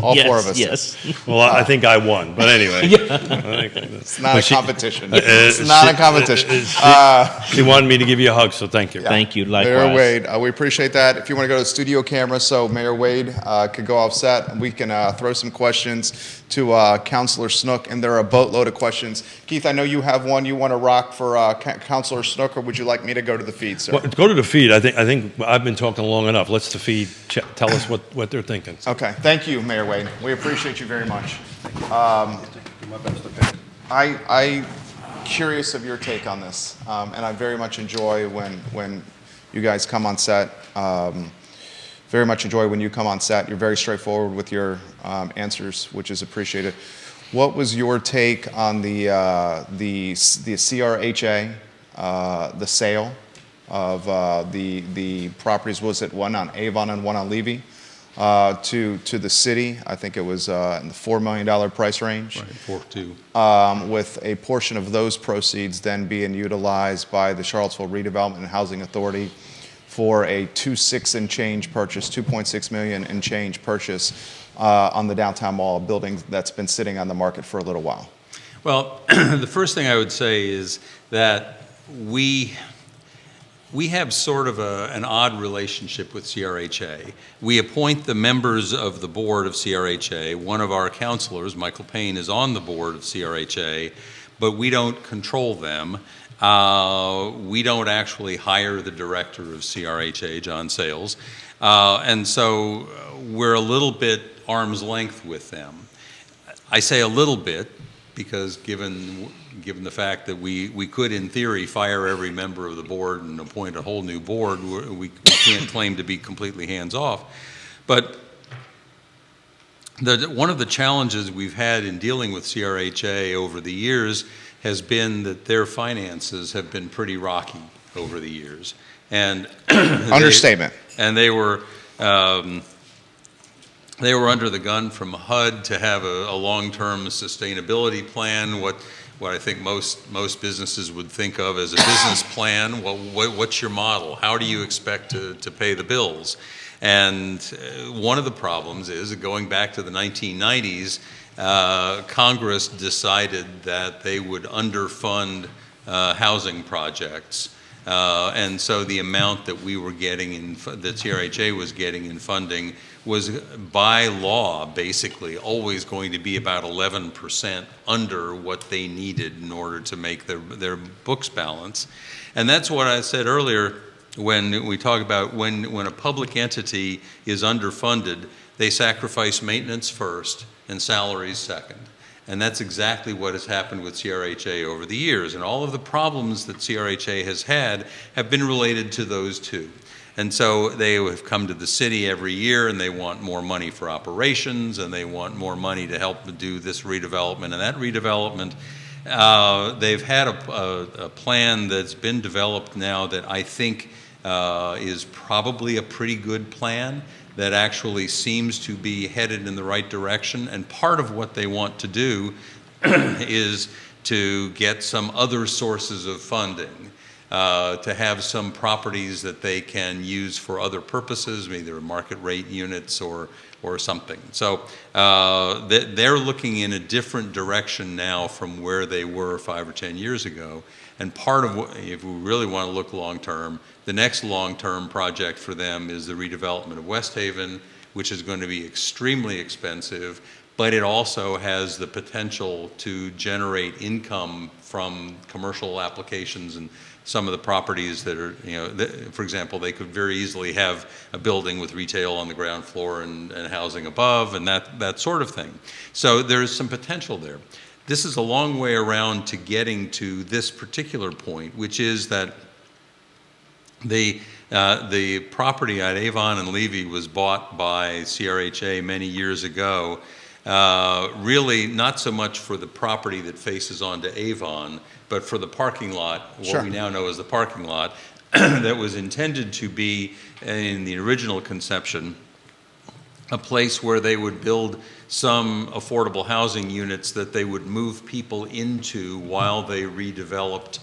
All four of us did. Yes. Well, I think I won, but anyway. It's not a competition. It's not a competition. She wanted me to give you a hug, so thank you. Yeah. Thank you. Likewise. Mayor Wade, we appreciate that. If you want to go to the studio camera so Mayor Wade could go offset, we can throw some questions to Councilor Snook, and there are a boatload of questions. Keith, I know you have one you want to rock for Councilor Snook, or would you like me to go to the feed, sir? Well, go to the feed. I think I've been talking long enough. Let's the feed tell us what they're thinking. Okay. Thank you, Mayor Wade. We appreciate you very much. I'm curious of your take on this, and I very much enjoy when you guys come on set. Very much enjoy when you come on set. You're very straightforward with your answers, which is appreciated. What was your take on the CRHA, the sale of the properties? Was it one on Avon and one on Levy to the city? I think it was in the $4 million price range. Right, 4.2. With a portion of those proceeds then being utilized by the Charlottesville Redevelopment and Housing Authority for a 2.6 million and change purchase on the downtown mall, a building that's been sitting on the market for a little while. Well, the first thing I would say is that we have sort of an odd relationship with CRHA. We appoint the members of the board of CRHA. One of our counselors, Michael Payne, is on the board of CRHA, but we don't control them. We don't actually hire the director of CRHA, John Sales. And so we're a little bit arm's length with them. I say a little bit because given the fact that we could, in theory, fire every member of the board and appoint a whole new board, we can't claim to be completely hands-off. But one of the challenges we've had in dealing with CRHA over the years has been that their finances have been pretty rocky over the years. And Understatement. They were under the gun from HUD to have a long-term sustainability plan, what I think most businesses would think of as a business plan. What's your model? How do you expect to pay the bills? And one of the problems is that going back to the 1990s, Congress decided that they would underfund housing projects. And so the amount that we were getting that CRHA was getting in funding was by law basically always going to be about 11% under what they needed in order to make their books balance. And that's what I said earlier when we talk about when a public entity is underfunded, they sacrifice maintenance first and salaries second. And that's exactly what has happened with CRHA over the years. And all of the problems that CRHA has had have been related to those two. And so they have come to the city every year and they want more money for operations and they want more money to help do this redevelopment and that redevelopment. They've had a plan that's been developed now that I think is probably a pretty good plan that actually seems to be headed in the right direction. And part of what they want to do is to get some other sources of funding, to have some properties that they can use for other purposes, either market rate units or something. So they're looking in a different direction now from where they were 5 or 10 years ago. And part of what, if we really want to look long-term, the next long-term project for them is the redevelopment of West Haven, which is going to be extremely expensive, but it also has the potential to generate income from commercial applications and some of the properties that are, for example, they could very easily have a building with retail on the ground floor and housing above and that sort of thing. So there's some potential there. This is a long way around to getting to this particular point, which is that the property at Avon and Levy was bought by CRHA many years ago, really not so much for the property that faces onto Avon, but for the parking lot, what we now know as the parking lot, that was intended to be, in the original conception, a place where they would build some affordable housing units that they would move people into while they redeveloped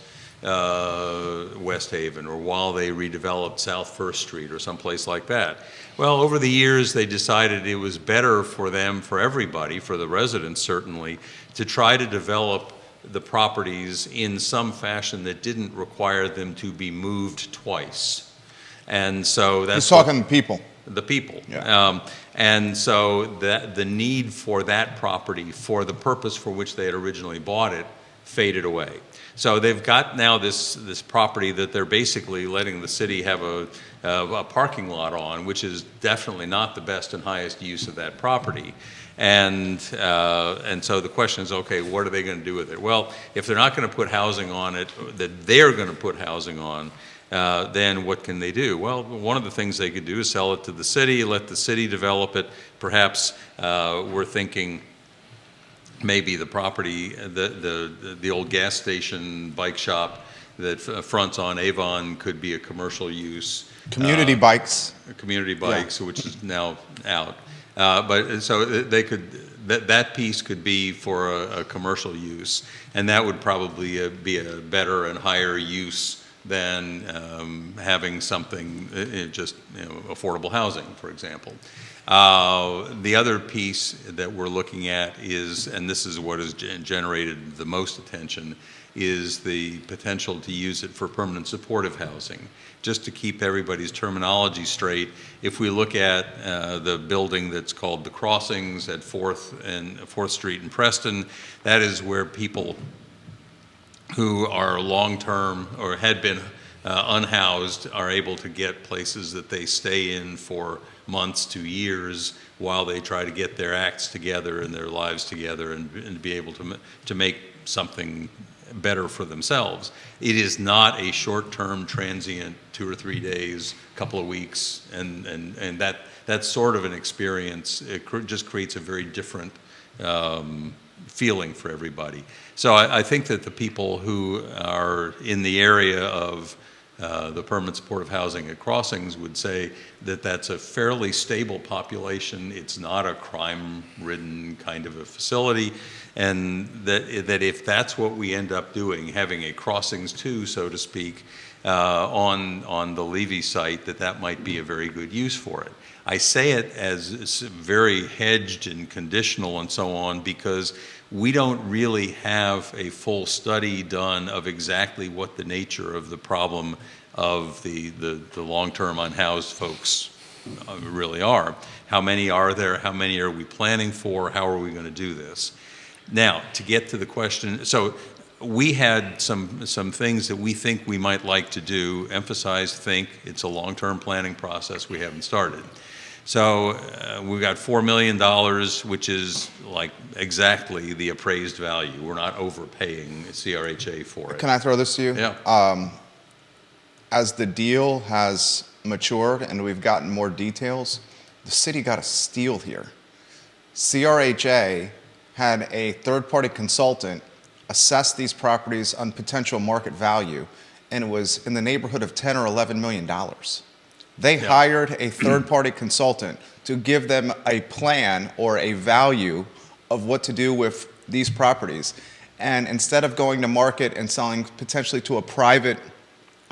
West Haven or while they redeveloped South First Street or someplace like that. Well, over the years, they decided it was better for them, for everybody, for the residents certainly, to try to develop the properties in some fashion that didn't require them to be moved twice. And so that's... He's talking people. The people. Yeah. And so the need for that property, for the purpose for which they had originally bought it, faded away. So they've got now this property that they're basically letting the city have a parking lot on, which is definitely not the best and highest use of that property. And so the question is, okay, what are they going to do with it? Well, if they're not going to put housing on it, that they're going to put housing on, then what can they do? Well, one of the things they could do is sell it to the city, let the city develop it. Perhaps we're thinking maybe the property, the old gas station bike shop that fronts on Avon could be a commercial use. Community bikes. Community bikes, which is now out. But so they could, that piece could be for a commercial use, and that would probably be a better and higher use than having something, just affordable housing, for example. The other piece that we're looking at is, and this is what has generated the most attention, is the potential to use it for permanent supportive housing. Just to keep everybody's terminology straight, if we look at the building that's called The Crossings at 4th Street in Preston, that is where people who are long-term or had been unhoused are able to get places that they stay in for months to years while they try to get their acts together and their lives together and be able to make something better for themselves. It is not a short-term transient 2 or 3 days, couple of weeks, and that sort of an experience. It just creates a very different feeling for everybody. So I think that the people who are in the area of the permanent supportive housing at Crossings would say that that's a fairly stable population. It's not a crime-ridden kind of a facility, and that if that's what we end up doing, having a Crossings 2, so to speak, on the Levy site, that might be a very good use for it. I say it as it's very hedged and conditional and so on because we don't really have a full study done of exactly what the nature of the problem of the long-term unhoused folks really are. How many are there? How many are we planning for? How are we going to do this? Now, to get to the question, so we had some things that we think we might like to do, it's a long-term planning process we haven't started. So we've got $4 million, which is like exactly the appraised value. We're not overpaying CRHA for it. Can I throw this to you? Yeah. As the deal has matured and we've gotten more details, the city got a steal here. CRHA had a third-party consultant assess these properties on potential market value, and it was in the neighborhood of $10 or $11 million. They hired a third-party consultant to give them a plan or a value of what to do with these properties. And instead of going to market and selling potentially to a private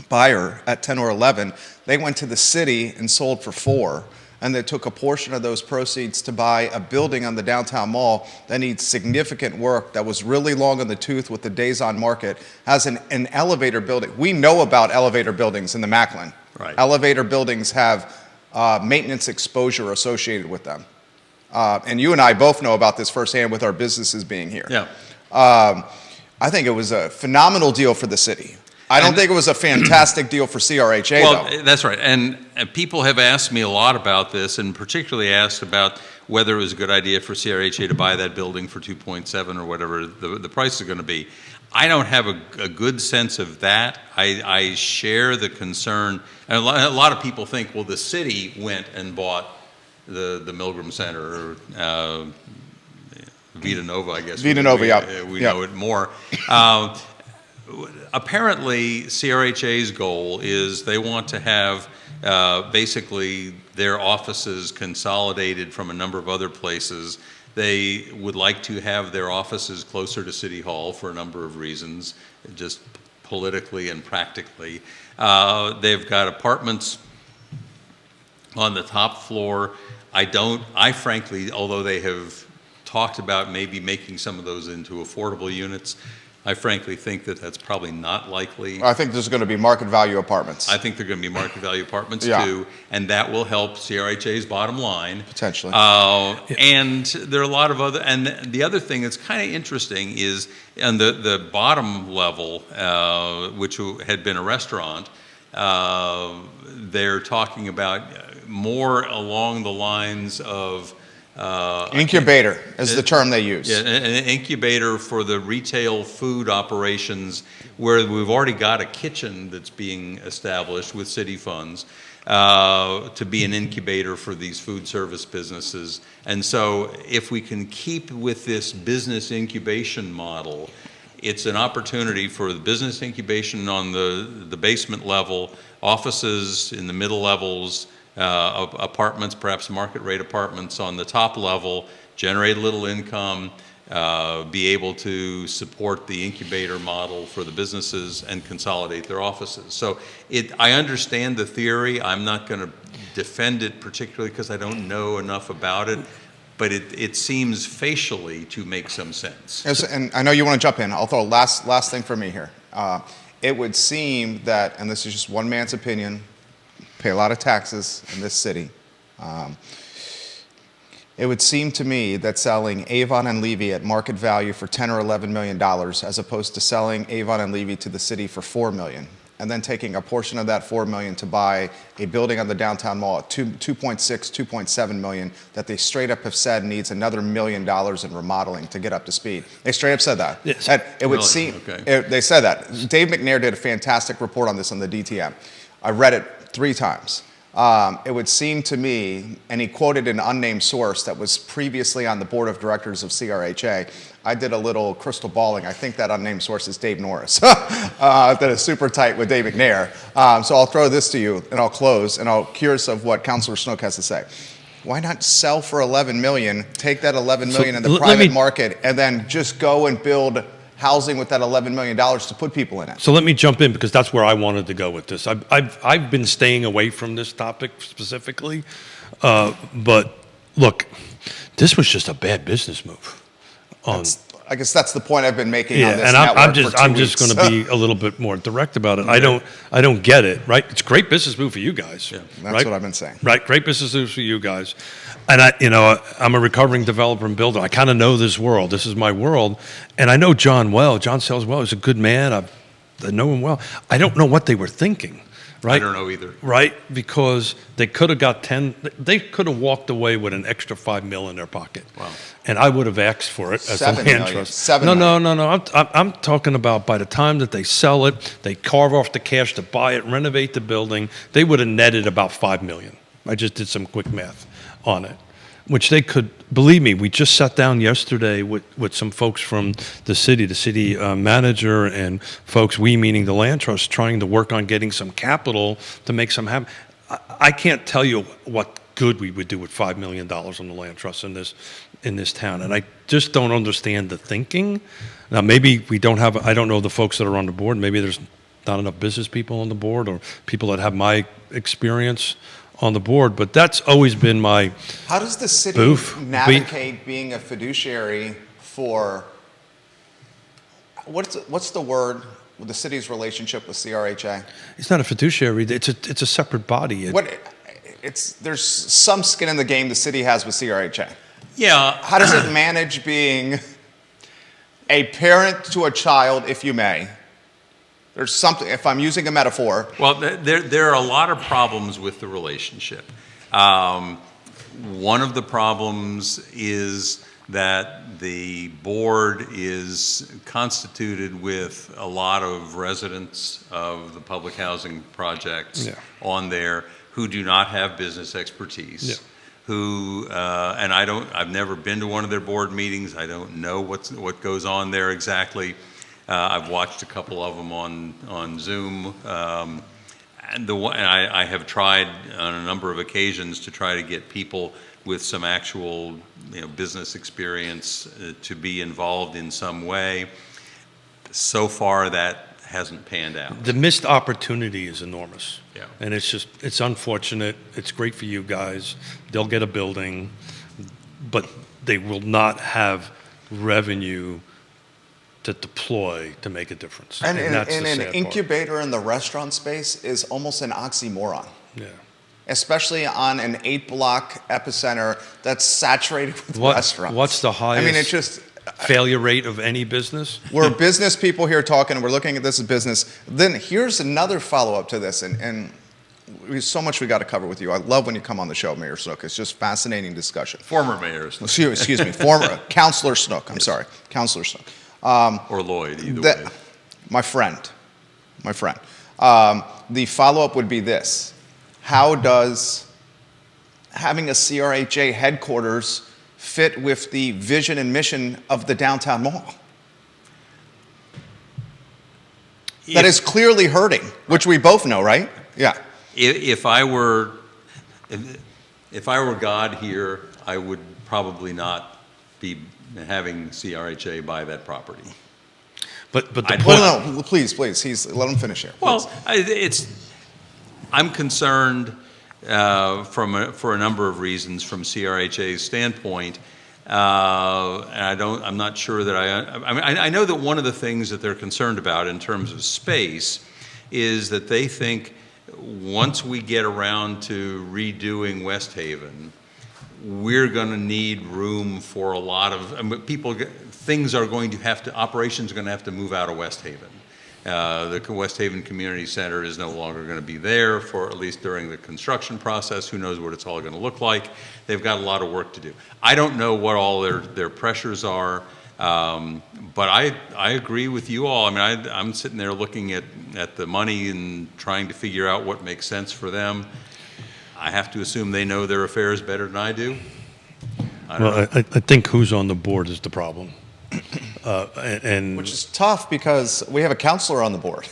buyer at 10 or 11, they went to the city and sold for 4. And they took a portion of those proceeds to buy a building on the downtown mall that needs significant work, that was really long in the tooth with the days on market, has an elevator building. We know about elevator buildings in the Macklin. Right. Elevator buildings have maintenance exposure associated with them. And you and I both know about this firsthand with our businesses being here. Yeah. I think it was a phenomenal deal for the city. I don't think it was a fantastic deal for CRHA, well, though. That's right. And people have asked me a lot about this, and particularly asked about whether it was a good idea for CRHA to buy that building for 2.7 or whatever the price is going to be. I don't have a good sense of that. I share the concern. And a lot of people think, well, the city went and bought the Milgram Center, or Vita Nova, I guess. Vita Nova, yeah. We know it more. Apparently, CRHA's goal is they want to have basically their offices consolidated from a number of other places. They would like to have their offices closer to City Hall for a number of reasons, just politically and practically. They've got apartments on the top floor. I frankly, although they have talked about maybe making some of those into affordable units, I frankly think that that's probably not likely. I think there's going to be market value apartments. I think they're going to be market value apartments Yeah. too, and that will help CRHA's bottom line. Potentially. And there are a lot of other, and the other thing that's kind of interesting is on the bottom level, which had been a restaurant, they're talking about more along the lines of Incubator is the term they use. Yeah, an incubator for the retail food operations, where we've already got a kitchen that's being established with city funds to be an incubator for these food service businesses. And so if we can keep with this business incubation model, it's an opportunity for the business incubation on the basement level, offices in the middle levels, apartments, perhaps market rate apartments on the top level, generate a little income, be able to support the incubator model for the businesses and consolidate their offices. So I understand the theory. I'm not going to defend it particularly because I don't know enough about it, but it seems facially to make some sense. And I know you want to jump in. I'll throw last thing for me here. It would seem that, and this is just one man's opinion, pay a lot of taxes in this city. It would seem to me that selling Avon and Levy at market value for $10 or $11 million, as opposed to selling Avon and Levy to the city for $4 million, and then taking a portion of that $4 million to buy a building on the downtown mall at $2.6, $2.7 million, that they straight up have said needs another $1 million in remodeling to get up to speed. They straight up said that. Yes. And it would Really? seem, Okay. they said that. Dave McNair did a fantastic report on this on the DTM. I read it 3 times. It would seem to me, and he quoted an unnamed source that was previously on the board of directors of CRHA. I did a little crystal balling. I think that unnamed source is Dave Norris, that is super tight with Dave McNair. So I'll throw this to you, and I'll close, and I'm curious of what Councilor Snook has to say. Why not sell for $11 million, take that $11 million in the private market, and then just go and build housing with that $11 million to put people in it? So let me jump in because that's where I wanted to go with this. I've been staying away from this topic specifically, but look, this was just a bad business move. I guess that's the point I've been making on this and network I'm for 2 just weeks. going to be a little bit more direct about it. I don't get it. Right? It's a great business move for you guys. Yeah, That's right? what I've been saying. Right, great business news for you guys. And I'm a recovering developer and builder. I kind of know this world. This is my world. And I know John well. John sells well. He's a good man. I know him well. I don't know what they were thinking, right? I don't know either. Right? Because they could have got 10, they could have walked away with an extra $5 million in their pocket. Wow. And I would have asked for it as a $7 land million. trust. $7 No. I'm talking about by the time that they sell it, they carve off the cash to buy it, renovate the building, they would have netted about $5 million. I just did some quick math on it, which they could, believe me, we just sat down yesterday with some folks from the city manager and folks, we meaning the land trust, trying to work on getting some capital to make some happen. I can't tell you what good we would do with $5 million on the land trust in this town, and I just don't understand the thinking. Now, maybe we don't have, I don't know the folks that are on the board, maybe there's not enough business people on the board or people that have my experience on the board, but that's always been my How does the city Boof. navigate being a fiduciary for, what's the word with the city's relationship with CRHA? It's not a fiduciary. It's a separate body. There's some skin in the game the city has with CRHA. Yeah. How does it manage being a parent to a child, if you may? There's something, if I'm using a metaphor. Well, there are a lot of problems with the relationship. One of the problems is that the board is constituted with a lot of residents of the public housing projects on there who do not have business expertise. Yeah. And I've never been to one of their board meetings. I don't know what goes on there exactly. I've watched a couple of them on Zoom, and I have tried on a number of occasions to try to get people with some actual business experience to be involved in some way. So far, that hasn't panned out. The missed opportunity is enormous. Yeah. And it's unfortunate. It's great for you guys. They'll get a building, but they will not have revenue to deploy to make a difference. And that's the an sad part. incubator in the restaurant space is almost an oxymoron, Yeah. especially on an 8-block epicenter that's saturated with restaurants. What's the highest I mean, it's just, failure rate of any business? we're business people here talking, and we're looking at this as business. Then here's another follow-up to this, and there's so much we got to cover with you. I love when you come on the show, Mayor Snook. It's just fascinating discussion. Former mayors, Excuse me, former Councilor Snook. I'm sorry, Councilor Snook. or Lloyd, either way. My friend. The follow-up would be this. How does having a CRHA headquarters fit with the vision and mission of the downtown mall? That is clearly hurting, which we both know, right? Yeah. If I were God here, I would probably not be having CRHA buy that property. But the I'd- point, No, please, let him finish here. Well, I'm concerned for a number of reasons from CRHA's standpoint, and I'm not sure that I know that one of the things that they're concerned about in terms of space is that they think once we get around to redoing West Haven, we're going to need room for a lot of operations are going to have to move out of West Haven. The West Haven Community Center is no longer going to be there for at least during the construction process. Who knows what it's all going to look like? They've got a lot of work to do. I don't know what all their pressures are, but I agree with you all. I mean, I'm sitting there looking at the money and trying to figure out what makes sense for them. I have to assume they know their affairs better than I do. I don't know. I think who's on the board is the problem. And Which is tough because we have a counselor on the board.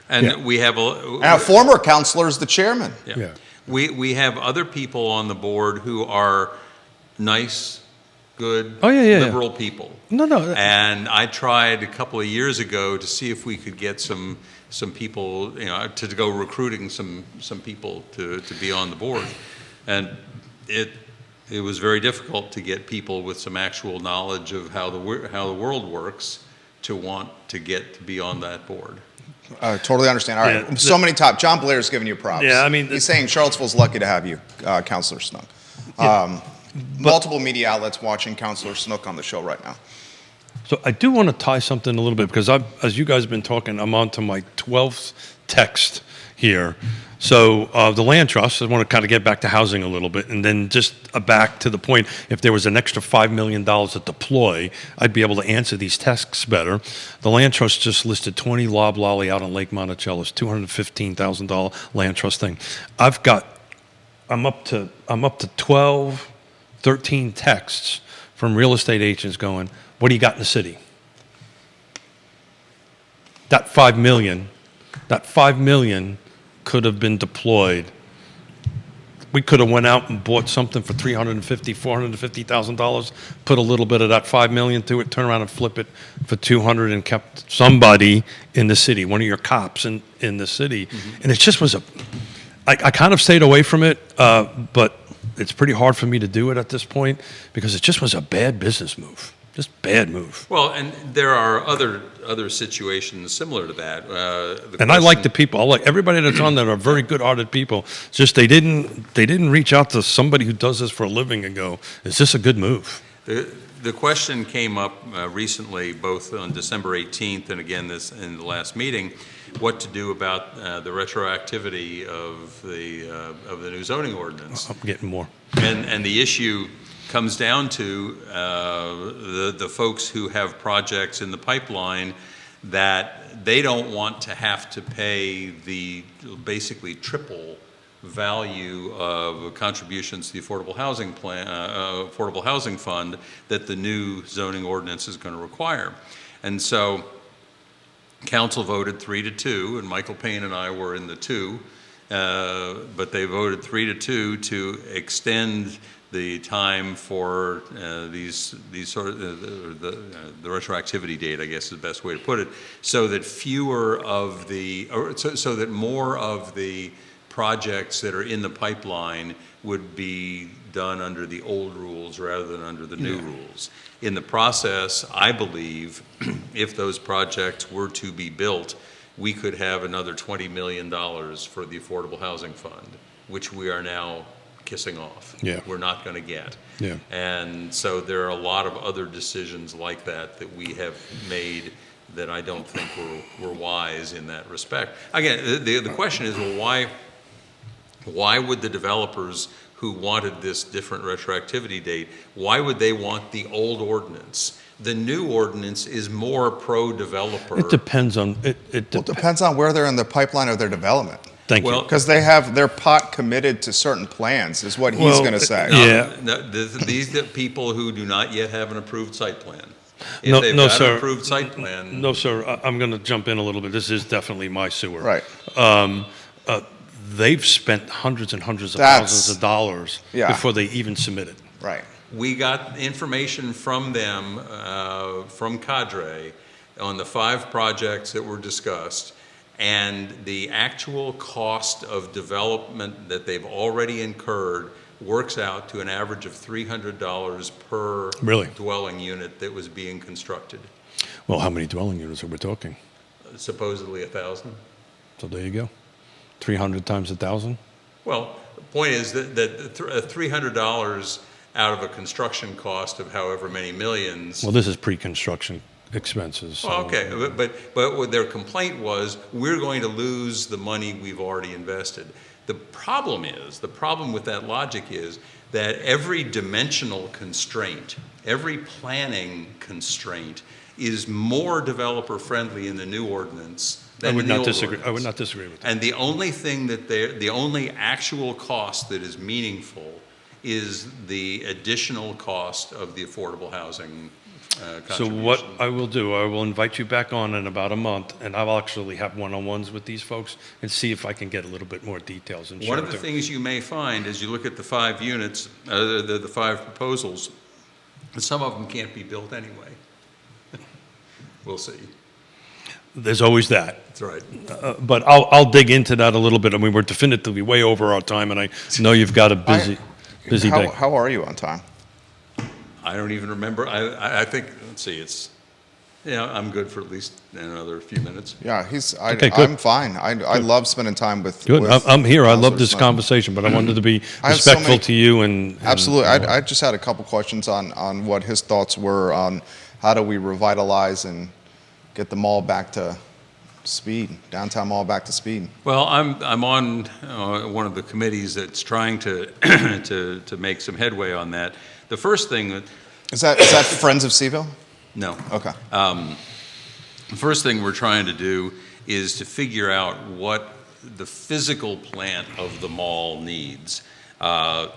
And Yeah. we have And a former counselor is the chairman. Yeah. We have other people on the board who are nice, good, Oh, yeah. liberal people. No. And I tried a couple of years ago to see if we could get some people, to go recruiting some people to be on the board. And it was very difficult to get people with some actual knowledge of how the world works to want to get to be on that board. Totally understand. All right. Yeah. So many John Blair's giving you props. Yeah, I mean, he's saying Charlottesville's lucky to have you, Councilor Snook. Multiple media outlets watching Councilor Snook on the show right now. So I do want to tie something a little bit because as you guys have been talking, I'm on to my 12th text here. So the land trust, I want to kind of get back to housing a little bit, and then just back to the point, if there was an extra $5 million to deploy, I'd be able to answer these texts better. The land trust just listed 20 loblolly out on Lake Monticello's $215,000 land trust thing. I'm up to 12, 13 texts from real estate agents going, what do you got in the city? That $5 million could have been deployed. We could have went out and bought something for $450,000, put a little bit of that $5 million to it, turn around and flip it for $200 and kept somebody in the city, one of your cops in the city. Mm-hmm. And it just was I kind of stayed away from it, but it's pretty hard for me to do it at this point because it just was a bad business move. Just bad move. Well, and there are other situations similar to that. And I like the people. I like everybody that's on there are very good-hearted people. It's just they didn't reach out to somebody who does this for a living and go, "Is this a good move?" The question came up recently, both on December 18th and again in the last meeting, what to do about the retroactivity of the new zoning ordinance. I'm getting more. And the issue comes down to the folks who have projects in the pipeline that they don't want to have to pay the basically triple value of contributions to the affordable housing affordable housing fund that the new zoning ordinance is going to require. And so council voted 3-2, and Michael Payne and I were in the 2, but they voted 3-2 to extend the time for these sort of the retroactivity date, I guess is the best way to put it, so that so that more of the projects that are in the pipeline would be done under the old rules rather than under the new rules. In the process, I believe, if those projects were to be built, we could have another $20 million for the Affordable Housing Fund, which we are now kissing off. Yeah. We're not going to get. Yeah. And so there are a lot of other decisions like that we have made that I don't think were wise in that respect. Again, the question is, well, why would the developers who wanted this different retroactivity date, why would they want the old ordinance? The new ordinance is more pro-developer. It depends on it. It depends on where they're in the pipeline of their development. Thank you. Because they have their pot committed to certain plans, is what he's going to say. Yeah. These are people who do not yet have an approved site plan. If No, they've no, got sir. an approved site plan. No, sir. I'm going to jump in a little bit. This is definitely my sewer. Right. They've spent hundreds and hundreds of That's- thousands of dollars Yeah. before they even submitted. Right. We got information from them, from Cadre, on the 5 projects that were discussed, and the actual cost of development that they've already incurred works out to an average of $300 per Really? dwelling unit that was being constructed. Well, how many dwelling units are we talking? Supposedly 1,000. So there you go. 300 times 1,000? Well, the point is that $300 out of a construction cost of however many millions. Well, this is pre-construction expenses. So. Well, okay, but what their complaint was, we're going to lose the money we've already invested. The problem with that logic is that every dimensional constraint, every planning constraint is more developer-friendly in the new ordinance than in the old ordinance. I would not disagree with that. And the only thing the only actual cost that is meaningful is the additional cost of the affordable housing So contribution. what I will do, I will invite you back on in about a month, and I'll actually have one-on-ones with these folks and see if I can get a little bit more details. And One share of the it. things you may find as you look at the 5 units, the 5 proposals, some of them can't be built anyway. We'll see. There's always that. That's right. But I'll dig into that a little bit. I mean, we're definitively way over our time, and I know you've got a busy day. How are you on time? I don't even remember. I think, let's see, I'm good for at least another few minutes. Yeah, Okay, good. I'm fine. I love spending time with. Good. with I'm here. I love Councilor this Snook. conversation, but I wanted to be I have so respectful many- to you and Absolutely. I just had a couple questions on what his thoughts were on how do we revitalize and get the mall back to speed, downtown mall back to speed. Well, I'm on one of the committees that's trying to to make some headway on that. The first thing that Is that Friends of CVille? no. Okay. The first thing we're trying to do is to figure out what the physical plant of the mall needs.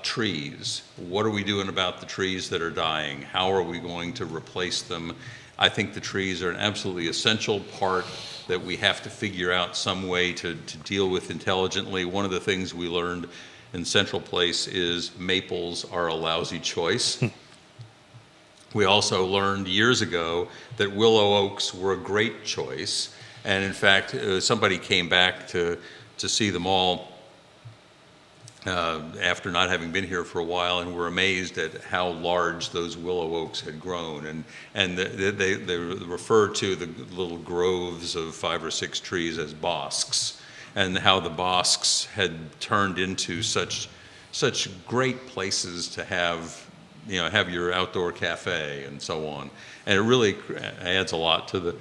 Trees. What are we doing about the trees that are dying? How are we going to replace them? I think the trees are an absolutely essential part that we have to figure out some way to deal with intelligently. One of the things we learned in Central Place is maples are a lousy choice. We also learned years ago that willow oaks were a great choice. And in fact, somebody came back to see the mall after not having been here for a while and were amazed at how large those willow oaks had grown. And they refer to the little groves of 5 or 6 trees as bosks, and how the bosks had turned into such great places to have your outdoor cafe and so on. And it really adds a lot to the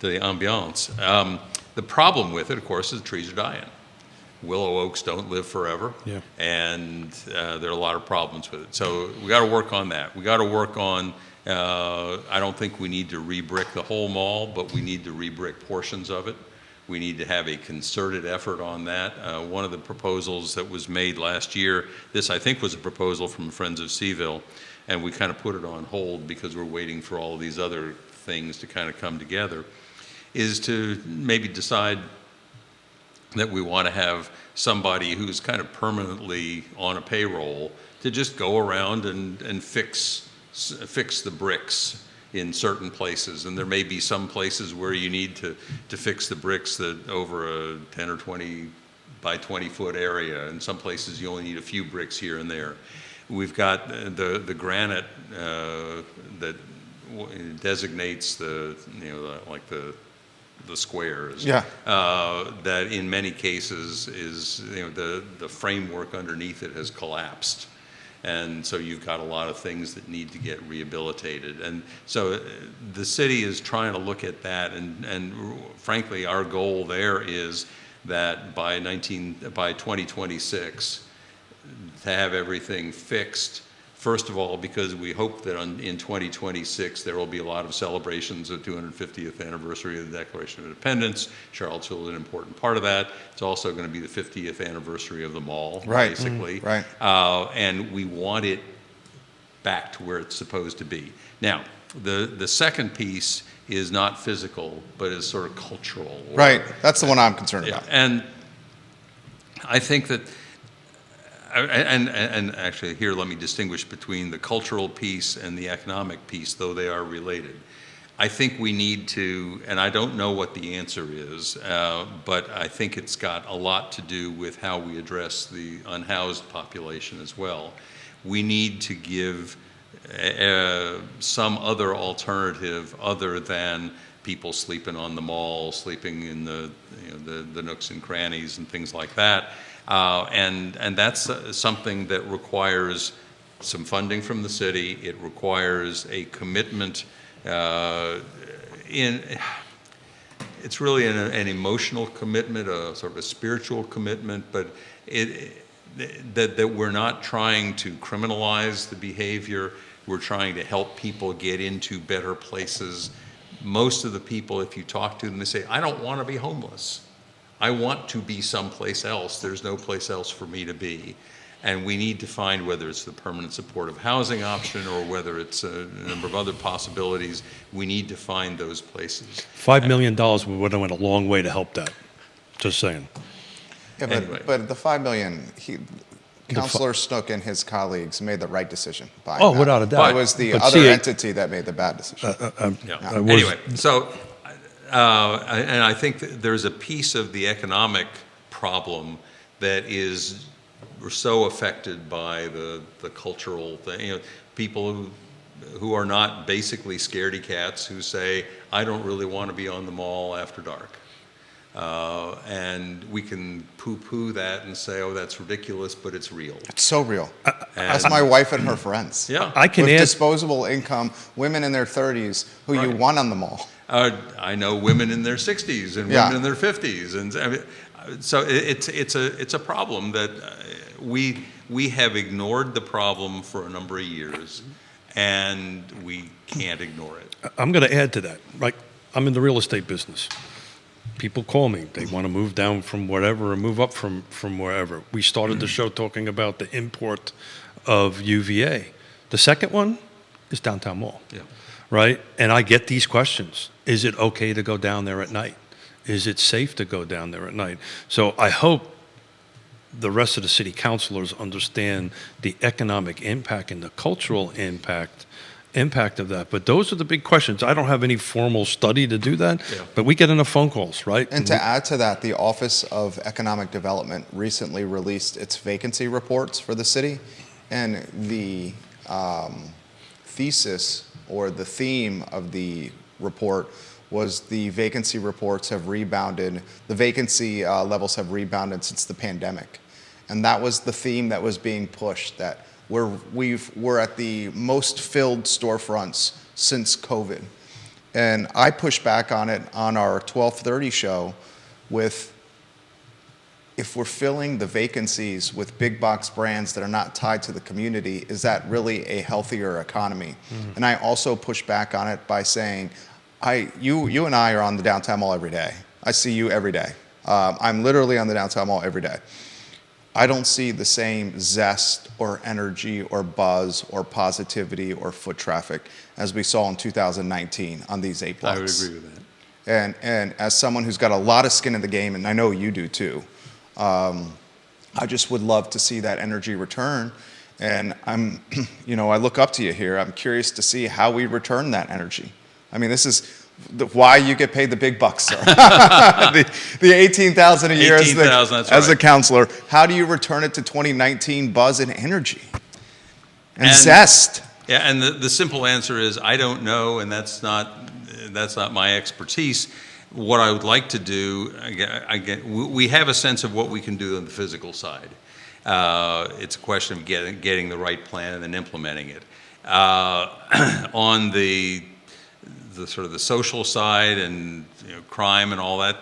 ambiance. The problem with it, of course, is the trees are dying. Willow oaks don't live forever, Yeah. and there are a lot of problems with it. So we got to work on that. We got to work on. I don't think we need to re-brick the whole mall, but we need to re-brick portions of it. We need to have a concerted effort on that. One of the proposals that was made last year, this I think was a proposal from Friends of CVille, and we kind of put it on hold because we're waiting for all of these other things to kind of come together, is to maybe decide that we want to have somebody who's kind of permanently on a payroll to just go around and fix the bricks in certain places. And there may be some places where you need to fix the bricks that over a 10 or 20 by 20 foot area, and some places you only need a few bricks here and there. We've got the granite that designates the squares. Yeah. That in many cases is, the framework underneath it has collapsed. And so you've got a lot of things that need to get rehabilitated. And so the city is trying to look at that. And frankly, our goal there is that by 2026, to have everything fixed. First of all, because we hope that in 2026 there will be a lot of celebrations of the 250th anniversary of the Declaration of Independence. Charlottesville is an important part of that. It's also going to be the 50th anniversary of the mall, Right. basically. Right. And we want it back to where it's supposed to be. Now, the second piece is not physical, but is sort of cultural. Right. That's the one I'm concerned Yeah, about. and I think that And actually here, let me distinguish between the cultural piece and the economic piece, though they are related. I think we need to, and I don't know what the answer is, but I think it's got a lot to do with how we address the unhoused population as well. We need to give some other alternative other than people sleeping on the mall, sleeping in the nooks and crannies and things like that. And that's something that requires some funding from the city. It requires a commitment it's really an emotional commitment, a sort of a spiritual commitment, but that we're not trying to criminalize the behavior. We're trying to help people get into better places. Most of the people, if you talk to them, they say, I don't want to be homeless. I want to be someplace else. There's no place else for me to be. And we need to find, whether it's the permanent supportive housing option or whether it's a number of other possibilities, we need to find those places. $5 million would have went a long way to help that. Just saying. Yeah, Anyway. but the $5 million, Councilor Snook and his colleagues made the right decision buying that. Without a doubt. It was the But other see, entity that made the bad decision. Anyway, so, and I think that there's a piece of the economic problem that is we're so affected by the cultural thing. People who are not basically scaredy cats who say, I don't really want to be on the mall after dark. And we can poo-poo that and say, oh, that's ridiculous, but it's real. It's so real. That's my wife and her friends. Yeah. I can With add, disposable income, women in their 30s who you Right. want on the mall. I know women in their 60s and Yeah. women in their 50s, and I mean, so it's a problem that we have ignored the problem for a number of years, and we can't ignore it. I'm going to add to that. Like, I'm in the real estate business. People call me. They want to move down from whatever or move up from wherever. We started the show talking about the import of UVA. The second one is downtown mall. Yeah. Right? And I get these questions. Is it okay to go down there at night? Is it safe to go down there at night? So I hope the rest of the city councilors understand the economic impact and the cultural impact of that. But those are the big questions. I don't have any formal study to do that, Yeah. but we get enough phone calls, right? And to add to that, the Office of Economic Development recently released its vacancy reports for the city. And the thesis or the theme of the report was the vacancy reports have rebounded, the vacancy levels have rebounded since the pandemic. And that was the theme that was being pushed, that we're at the most filled storefronts since COVID. And I pushed back on it on our 12:30 show with, if we're filling the vacancies with big box brands that are not tied to the community, is that really a healthier economy? Mm-hmm. And I also pushed back on it by saying, you and I are on the downtown mall every day. I see you every day. I'm literally on the downtown mall every day. I don't see the same zest or energy or buzz or positivity or foot traffic as we saw in 2019 on these 8 blocks. I would agree with that. And as someone who's got a lot of skin in the game, and I know you do too, I just would love to see that energy return. And I look up to you here. I'm curious to see how we return that energy. I mean, this is why you get paid the big bucks, sir. the $18,000 a year as a councilor. How do you return it to 2019 buzz and energy and zest? Yeah, and the simple answer is I don't know, and that's not my expertise. What I would like to do, we have a sense of what we can do on the physical side. It's a question of getting the right plan and then implementing it. On the sort of the social side and crime and all that,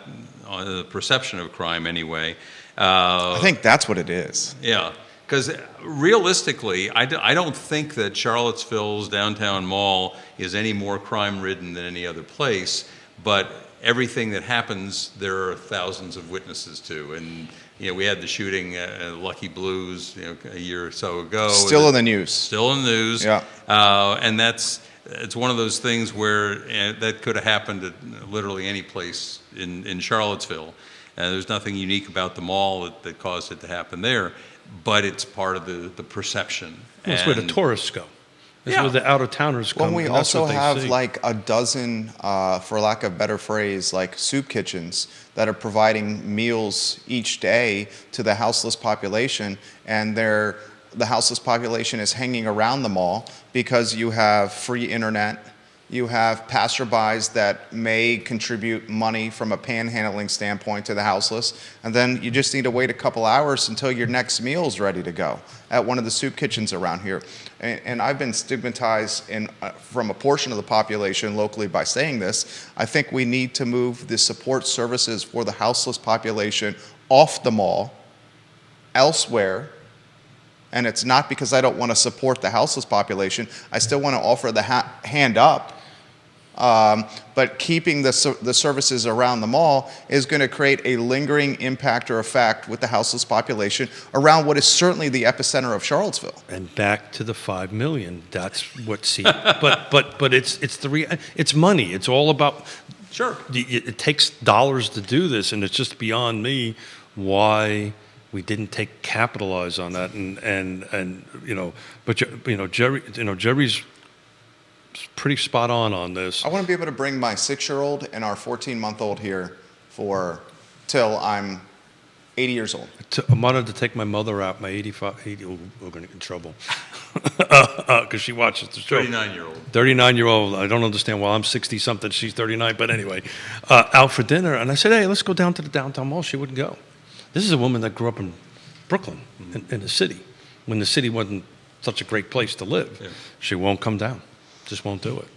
on the perception of crime anyway. I think that's what it is. Yeah, because realistically, I don't think that Charlottesville's downtown mall is any more crime-ridden than any other place, but everything that happens, there are thousands of witnesses to. And we had the shooting at Lucky Blues a year or so ago. Still in the news. Still in the news. Yeah. And it's one of those things where that could have happened at literally any place in Charlottesville. There's nothing unique about the mall that caused it to happen there. but it's part of the perception. That's where the And- tourists go. That's Yeah. where the out-of-towners come. Well, we and that's also what they have see. like a dozen, for lack of a better phrase, like soup kitchens that are providing meals each day to the houseless population, and the houseless population is hanging around the mall because you have free internet, you have passerbys that may contribute money from a panhandling standpoint to the houseless, and then you just need to wait a couple hours until your next meal is ready to go at one of the soup kitchens around here. And I've been stigmatized from a portion of the population locally by saying this. I think we need to move the support services for the houseless population off the mall, elsewhere. And it's not because I don't want to support the houseless population. I still want to offer the hand up. But keeping the services around the mall is going to create a lingering impact or effect with the houseless population around what is certainly the epicenter of Charlottesville. And back to the 5 million. That's what but it's money. It's all about. Sure. It takes dollars to do this, and it's just beyond me why we didn't capitalize on that. And but Jerry's pretty spot on this. I want to be able to bring my 6-year-old and our 14-month-old here till I'm 80 years old. I wanted to take my mother out, my 80, we're going to get in trouble, because she watches the show. 39-year-old. 39-year-old, I don't understand why I'm 60-something, she's 39, but anyway, out for dinner, and I said, hey, let's go down to the downtown mall. She wouldn't go. This is a woman that grew up in Brooklyn, in the city, when the city wasn't such a great place to live. Yeah. She won't come down, just won't do it.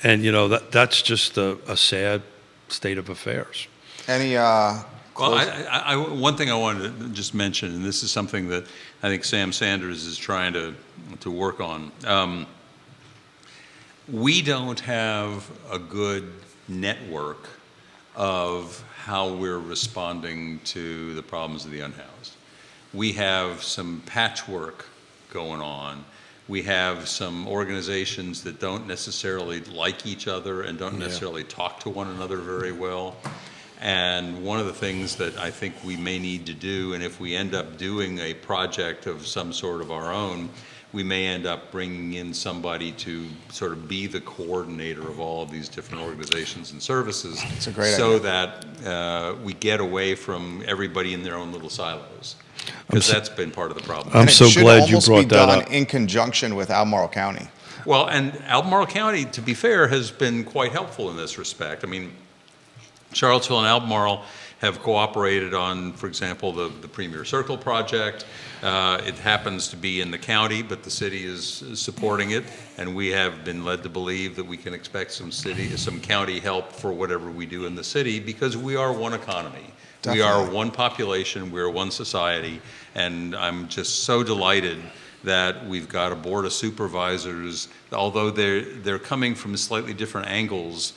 And, that's just a sad state of affairs. Any Well, one thing I wanted to just mention, and this is something that I think Sam Sanders is trying to work on. We don't have a good network of how we're responding to the problems of the unhoused. We have some patchwork going on. We have some organizations that don't necessarily like each other and don't necessarily talk to one another very well. And one of the things that I think we may need to do, and if we end up doing a project of some sort of our own, we may end up bringing in somebody to sort of be the coordinator of all of these different organizations and services. It's a great so idea. that we get away from everybody in their own little silos. Because that's been part of the problem. I'm And it so should glad you almost brought be that done up. in conjunction with Albemarle County. Well, and Albemarle County, to be fair, has been quite helpful in this respect. I mean, Charlottesville and Albemarle have cooperated on, for example, the Premier Circle project. It happens to be in the county, but the city is supporting it, and we have been led to believe that we can expect some county help for whatever we do in the city, because we are one economy. We are Definitely. one population, we're one society, and I'm just so delighted that we've got a board of supervisors, although they're coming from slightly different angles.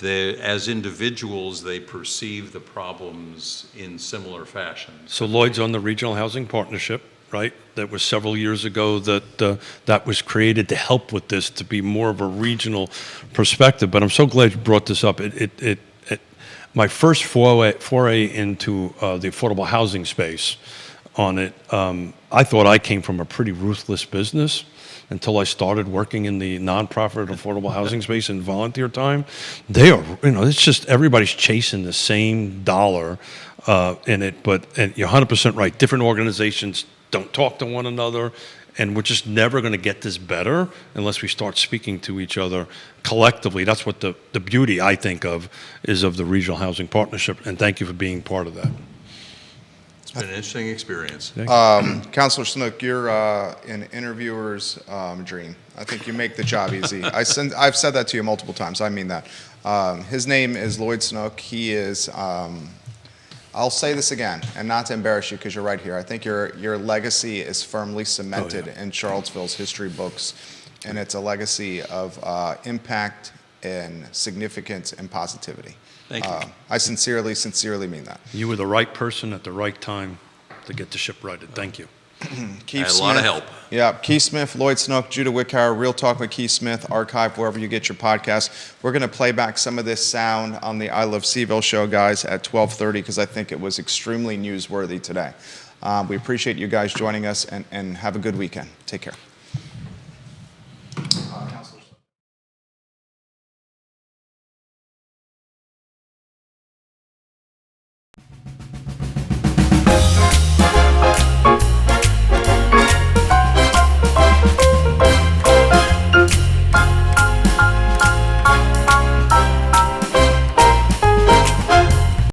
As individuals, they perceive the problems in similar fashion. So Lloyd's on the Regional Housing Partnership, right? That was several years ago that was created to help with this, to be more of a regional perspective. But I'm so glad you brought this up. My first foray into the affordable housing space on it, I thought I came from a pretty ruthless business until I started working in the nonprofit affordable housing space in volunteer time. They are, it's just everybody's chasing the same dollar in it. And you're 100% right. Different organizations don't talk to one another, and we're just never going to get this better unless we start speaking to each other collectively. That's what the beauty, I think, of the Regional Housing Partnership. And thank you for being part of that. It's been an interesting experience. Councilor Snook, you're an interviewer's dream. I think you make the job easy. I've said that to you multiple times. I mean that. His name is Lloyd Snook. He is, I'll say this again, and not to embarrass you because you're right here. I think your legacy is firmly cemented in Charlottesville's history books, and it's a legacy of impact and significance and positivity. Thank you. I sincerely mean that. You were the right person at the right time to get the ship righted. Thank you. Keith Had a lot of help. Yeah, Keith Smith, Lloyd Snook, Judah Wickhauer, Real Talk with Keith Smith, archived wherever you get your podcast. We're going to play back some of this sound on the I Love CVille show, guys, at 12:30 because I think it was extremely newsworthy today. We appreciate you guys joining us, and have a good weekend. Take care.